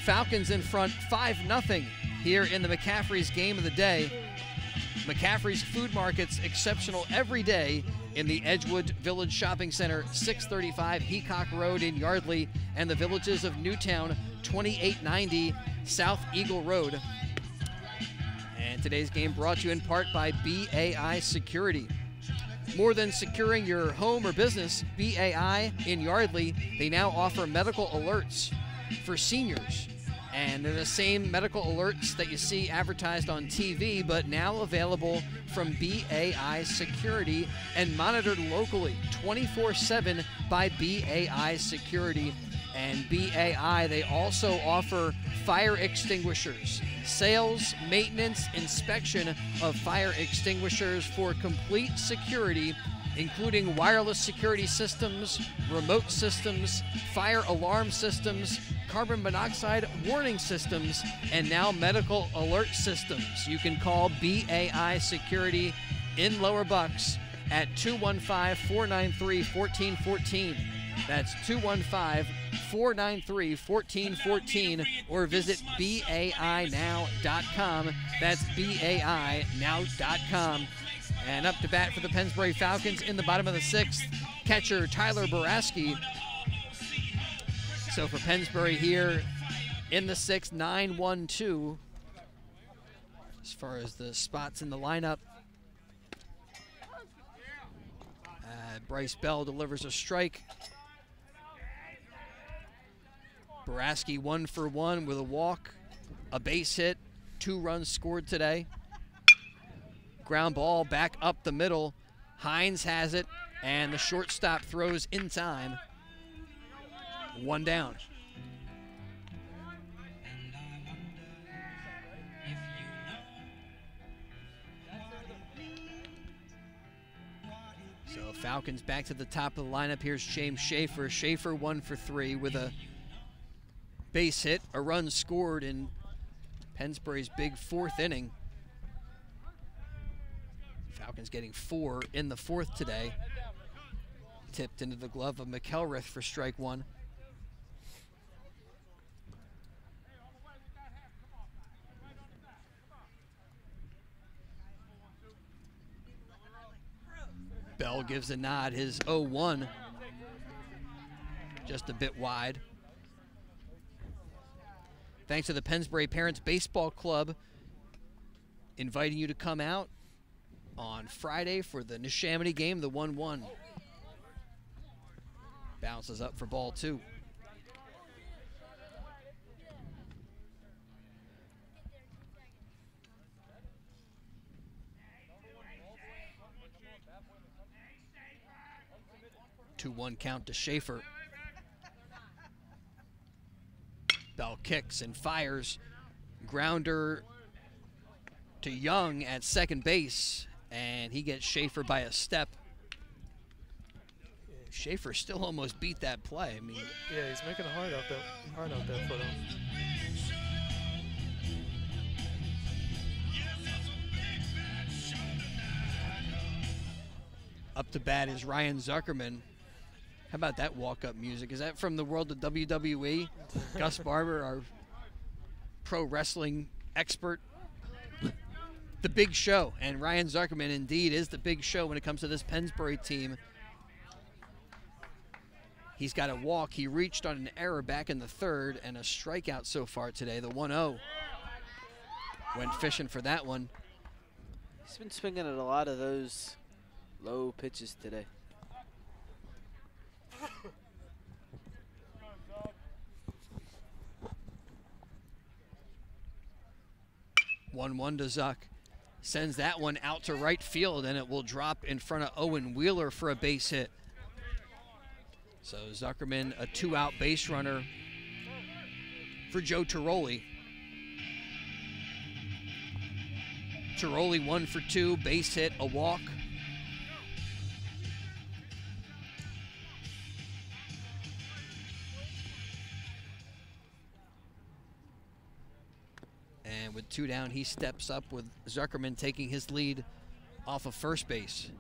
B: Falcons in front 5-0 here in the McCaffrey's game of the day. McCaffrey's Food Market's exceptional every day in the Edgewood Village Shopping Center, 635 Heacock Road in Yardley, and the villages of Newtown, 2890 South Eagle Road. And today's game brought to you in part by BAI Security. More than securing your home or business, BAI in Yardley, they now offer medical alerts for seniors. And they're the same medical alerts that you see advertised on TV, but now available from BAI Security and monitored locally 24/7 by BAI Security. And BAI, they also offer fire extinguishers, sales, maintenance, inspection of fire extinguishers for complete security, including wireless security systems, remote systems, fire alarm systems, carbon monoxide warning systems, and now medical alert systems. You can call BAI Security in Lower Bucks at 215-493-1414. That's 215-493-1414, or visit BAInow.com. That's BAInow.com. And up to bat for the Pennsbury Falcons in the bottom of the 6th, catcher Tyler Boraski. So for Pennsbury here in the 6th, 9-1-2 as far as the spots in the lineup. Bryce Bell delivers a strike. Boraski 1 for 1 with a walk, a base hit, 2 runs scored today. Ground ball back up the middle. Hines has it, and the shortstop throws in time. 1 down. So Falcons back to the top of the lineup. Here's James Schaefer. Schaefer 1 for 3 with a base hit, a run scored in Pennsbury's big 4th inning. Falcons getting 4 in the 4th today. Tipped into the glove of McElrath for strike 1. Bell gives a nod, his 0-1. just a bit wide. Thanks to the Pennsbury Parents Baseball Club, inviting you to come out on Friday for the Neshaminy game, the 1-1. Bounces up for ball 2. Two-one count to Schaefer. Bell kicks and fires. Grounder to Young at second base, and he gets Schaefer by a step. Schaefer still almost beat that play. I mean,
D: yeah, he's making it hard out there for them.
B: Up to bat is Ryan Zuckerman. How about that walk-up music? Is that from the world of WWE? Gus Barber, our pro wrestling expert. The Big Show, and Ryan Zuckerman indeed is the Big Show when it comes to this Pennsbury team. He's got a walk. He reached on an error back in the third, and a strikeout so far today, the 1-0. Went fishing for that one.
G: He's been swinging at a lot of those low pitches today.
B: 1-1 to Zuck. Sends that one out to right field, and it will drop in front of Owen Wheeler for a base hit. So Zuckerman, a 2-out base runner for Joe Tiroli. Tiroli 1 for 2, base hit, a walk. And with 2 down, he steps up with Zuckerman taking his lead off of first base.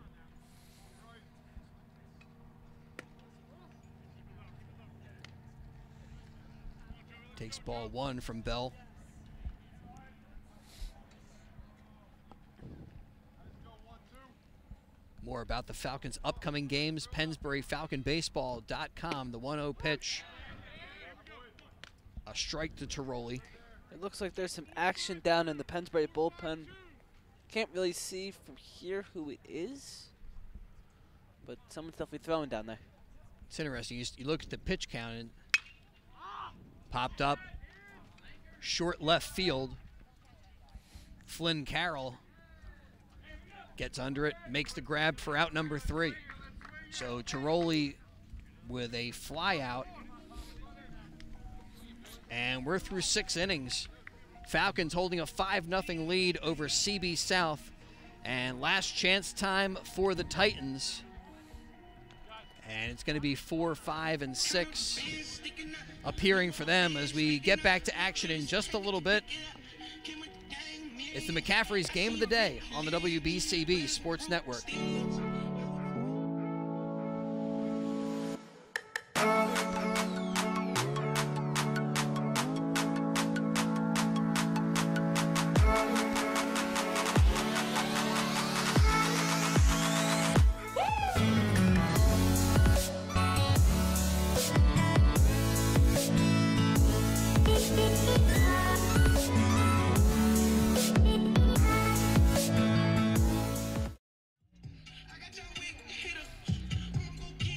B: Takes ball 1 from Bell. More about the Falcons' upcoming games, PensburyFalconBaseball.com. The 1-0 pitch. A strike to Tiroli.
G: It looks like there's some action down in the Pennsbury bullpen. Can't really see from here who it is, but someone's definitely throwing down there.
B: It's interesting. You look at the pitch count and popped up short left field. Flynn Carroll gets under it, makes the grab for out number 3. So Tiroli with a fly out. And we're through 6 innings. Falcons holding a 5-0 lead over CB South. And last chance time for the Titans. And it's going to be 4, 5, and 6 appearing for them as we get back to action in just a little bit. It's the McCaffrey's Game of the Day on the WBCB Sports Network.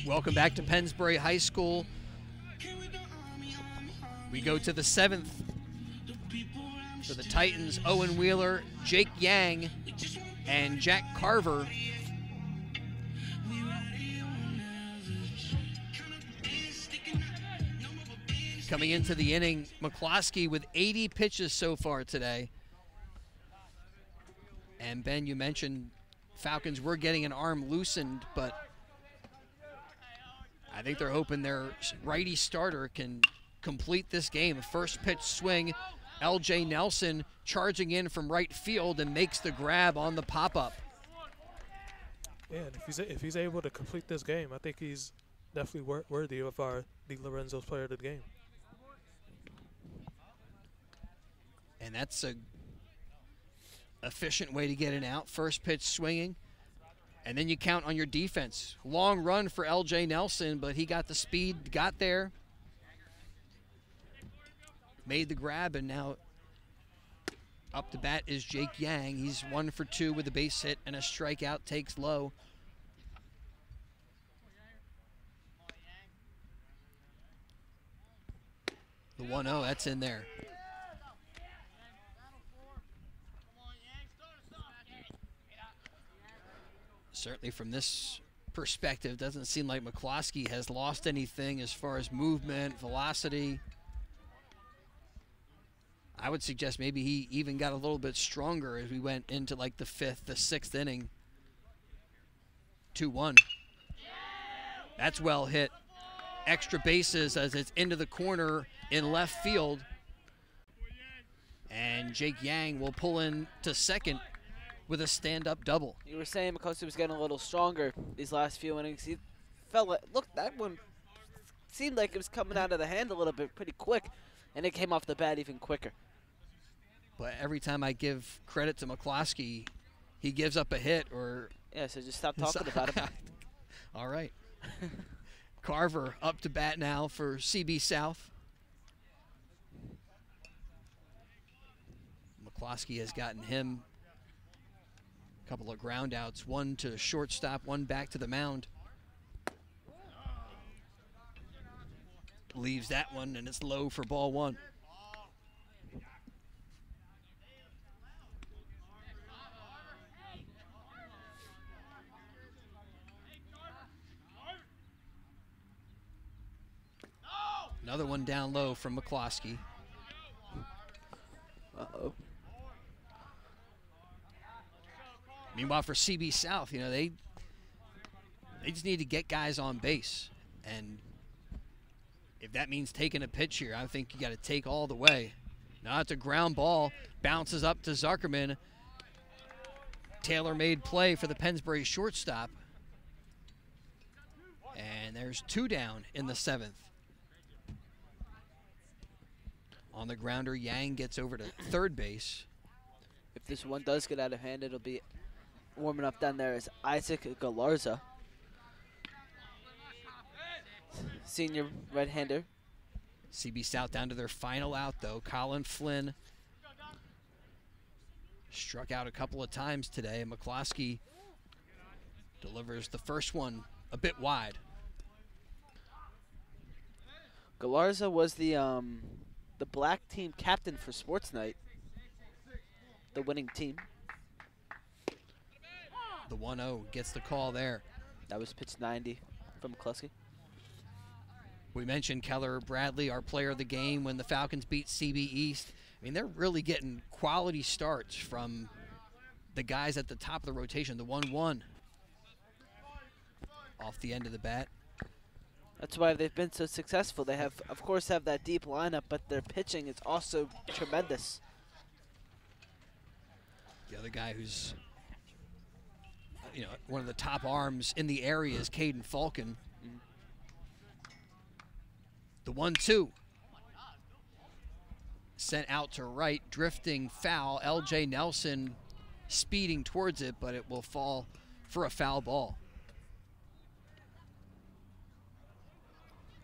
B: Welcome back to Pennsbury High School. We go to the 7th for the Titans. Owen Wheeler, Jake Yang, and Jack Carver. Coming into the inning, McCloskey with 80 pitches so far today. And Ben, you mentioned Falcons were getting an arm loosened, but I think they're hoping their righty starter can complete this game. First pitch swing, LJ Nelson charging in from right field and makes the grab on the pop-up.
D: Yeah, and if he's able to complete this game, I think he's definitely worthy of our Di Lorenzo's player of the game.
B: And that's a efficient way to get an out. First pitch swinging. And then you count on your defense. Long run for L.J. Nelson, but he got the speed, got there, made the grab, and now up to bat is Jake Yang. He's 1 for 2 with a base hit and a strikeout, takes low. The 1-0, that's in there. Certainly from this perspective, doesn't seem like McCloskey has lost anything as far as movement, velocity. I would suggest maybe he even got a little bit stronger as we went into like the 5th, the 6th inning. 2-1. That's well hit. Extra bases as it's into the corner in left field. And Jake Yang will pull in to second with a stand-up double.
G: You were saying McCloskey was getting a little stronger these last few innings. He felt like, look, that one seemed like it was coming out of the hand a little bit pretty quick, and it came off the bat even quicker.
B: But every time I give credit to McCloskey, he gives up a hit or...
G: Yeah, so just stop talking about him.
B: All right. Carver up to bat now for CB South. McCloskey has gotten him a couple of ground outs, one to shortstop, one back to the mound. Leaves that one, and it's low for ball 1. Another one down low from McCloskey.
G: Uh-oh.
B: Meanwhile, for CB South, you know, they just need to get guys on base. And if that means taking a pitch here, I think you got to take all the way. Now it's a ground ball, bounces up to Zuckerman. Tailor-made play for the Pennsbury shortstop. And there's 2 down in the 7th. On the grounder, Yang gets over to third base.
G: If this one does get out of hand, it'll be warming up down there is Isaac Galarza, senior right-hander.
B: CB South down to their final out, though. Colin Flynn struck out a couple of times today. McCloskey delivers the first one a bit wide.
G: Galarza was the black team captain for Sports Night, the winning team.
B: The 1-0 gets the call there.
G: That was pitch 90 from McCloskey.
B: We mentioned Keller Bradley, our player of the game, when the Falcons beat CB East. I mean, they're really getting quality starts from the guys at the top of the rotation. The 1-1 off the end of the bat.
G: That's why they've been so successful. They have, of course, have that deep lineup, but their pitching is also tremendous.
B: The other guy who's, you know, one of the top arms in the area is Caden Falcon. The 1-2. Sent out to right, drifting foul. L.J. Nelson speeding towards it, but it will fall for a foul ball.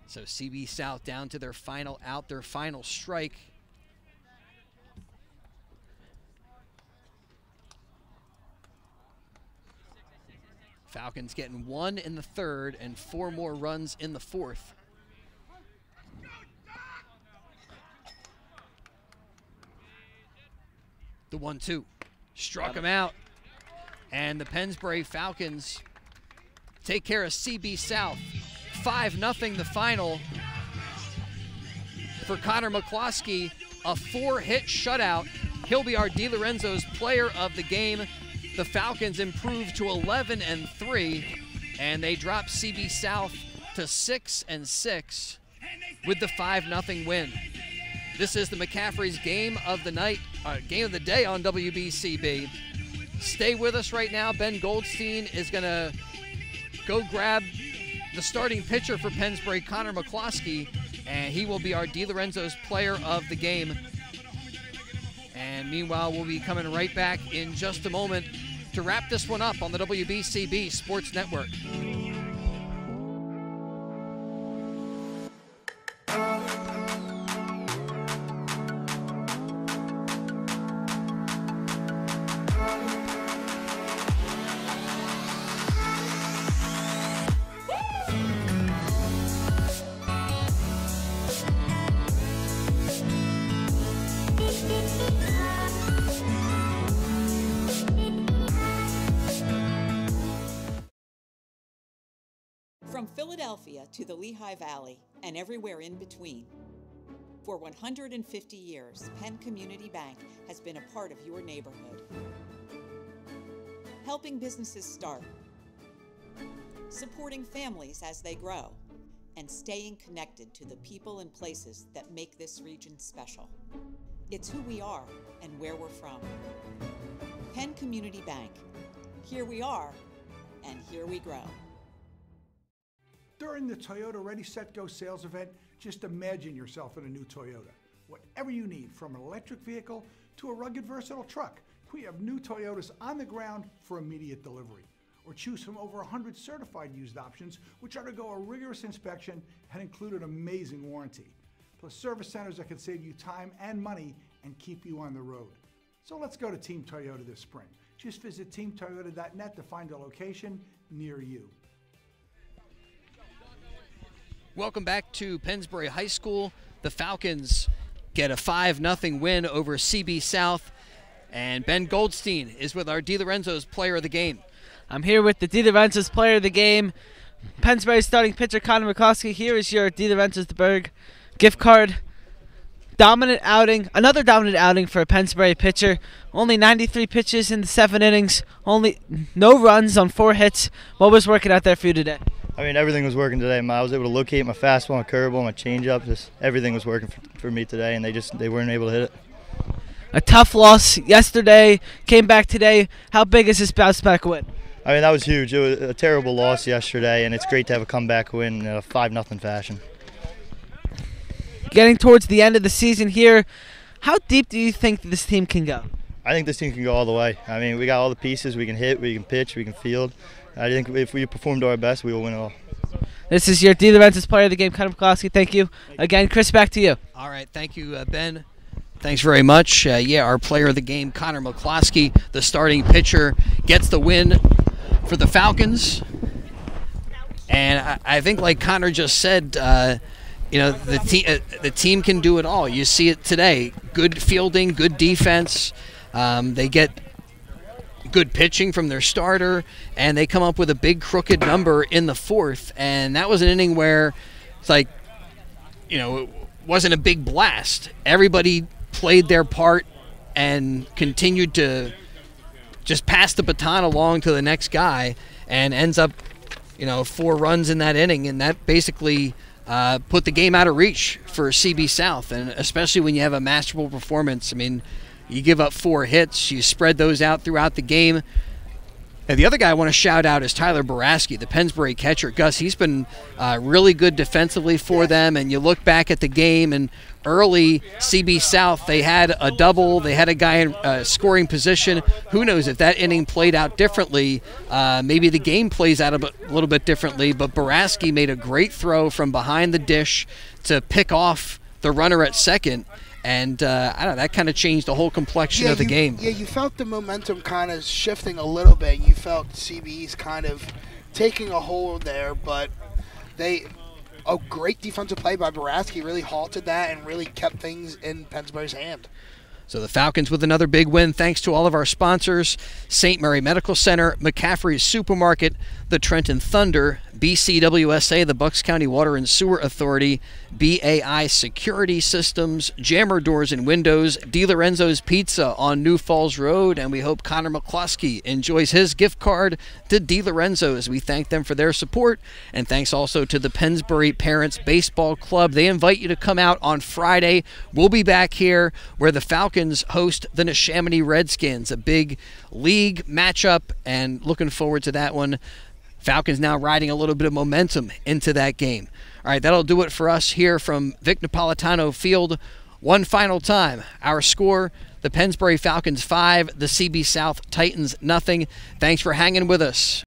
B: So CB South down to their final out, their final strike. Falcons getting 1 in the 3rd and 4 more runs in the 4th. The 1-2. Struck him out. And the Pennsbury Falcons take care of CB South. 5-0 the final for Connor McCloskey. A 4-hit shutout. He'll be our DiLorenzo's player of the game. The Falcons improve to 11-3, and they drop CB South to 6-6 with the 5-0 win. This is the McCaffrey's game of the night, game of the day on WBCB. Stay with us right now. Ben Goldstein is going to go grab the starting pitcher for Pennsbury, Connor McCloskey, and he will be our DiLorenzo's player of the game. And meanwhile, we'll be coming right back in just a moment to wrap this one up on the WBCB Sports Network.
E: From Philadelphia to the Lehigh Valley and everywhere in between, for 150 years, Penn Community Bank has been a part of your neighborhood. Helping businesses start, supporting families as they grow, and staying connected to the people and places that make this region special. It's who we are and where we're from. Penn Community Bank. Here we are, and here we grow.
F: During the Toyota Ready, Set, Go sales event, just imagine yourself in a new Toyota. Whatever you need, from an electric vehicle to a rugged, versatile truck, we have new Toyotas on the ground for immediate delivery. Or choose from over 100 certified used options, which are to go a rigorous inspection and include an amazing warranty. Plus service centers that can save you time and money and keep you on the road. So let's go to Team Toyota this spring. Just visit teamtoyota.net to find a location near you.
B: Welcome back to Pennsbury High School. The Falcons get a 5-0 win over CB South, and Ben Goldstein is with our DiLorenzo's player of the game.
G: I'm here with the DiLorenzo's player of the game, Pennsbury starting pitcher Connor McCloskey. Here is your DiLorenzo's Berg gift card. Dominant outing, another dominant outing for a Pennsbury pitcher. Only 93 pitches in the 7 innings, only no runs on 4 hits. What was working out there for you today?
I: I mean, everything was working today. I was able to locate my fastball, my curveball, my changeup. Just everything was working for me today, and they weren't able to hit it.
G: A tough loss yesterday, came back today. How big is this bounce back win?
I: I mean, that was huge. It was a terrible loss yesterday, and it's great to have a comeback win in a 5-0 fashion.
G: Getting towards the end of the season here, how deep do you think this team can go?
I: I think this team can go all the way. I mean, we got all the pieces. We can hit, we can pitch, we can field. I think if we perform to our best, we will win it all.
G: This is your DiLorenzo's player of the game, Connor McCloskey. Thank you. Again, Chris, back to you.
B: All right, thank you, Ben. Thanks very much. Our player of the game, Connor McCloskey, the starting pitcher, gets the win for the Falcons. And I think, like Connor just said, the team can do it all. You see it today. Good fielding, good defense. They get good pitching from their starter, and they come up with a big crooked number in the 4th. And that was an inning where it's like, it wasn't a big blast. Everybody played their part and continued to just pass the baton along to the next guy, and ends up, 4 runs in that inning, and that basically put the game out of reach for CB South. And especially when you have a masterful performance. I mean, you give up 4 hits, you spread those out throughout the game. And the other guy I want to shout out is Tyler Boraski, the Pennsbury catcher. Gus, he's been really good defensively for them. And you look back at the game, and early CB South, they had a double. They had a guy in scoring position. Who knows if that inning played out differently? Maybe the game plays out a little bit differently. But Boraski made a great throw from behind the dish to pick off the runner at second. And, I don't know, that kind of changed the whole complexion of the game.
C: Yeah, you felt the momentum kind of shifting a little bit. You felt CB's kind of taking a hold there, but a great defensive play by Boraski really halted that and really kept things in Pennsbury's hand.
B: So the Falcons with another big win thanks to all of our sponsors: St. Mary Medical Center, McCaffrey's Supermarket, the Trenton Thunder, BCWSA, the Bucks County Water and Sewer Authority, BAI Security Systems, Jammer Doors and Windows, DiLorenzo's Pizza on New Falls Road, and we hope Connor McCloskey enjoys his gift card to DiLorenzo's. We thank them for their support, and thanks also to the Pennsbury Parents Baseball Club. They invite you to come out on Friday. We'll be back here where the Falcons host the Neshaminy Redskins, a big league matchup, and looking forward to that one. Falcons now riding a little bit of momentum into that game. All right, that'll do it for us here from Vic Napolitano Field. One final time, our score: The Pennsbury Falcons 5, the CB South Titans nothing. Thanks for hanging with us.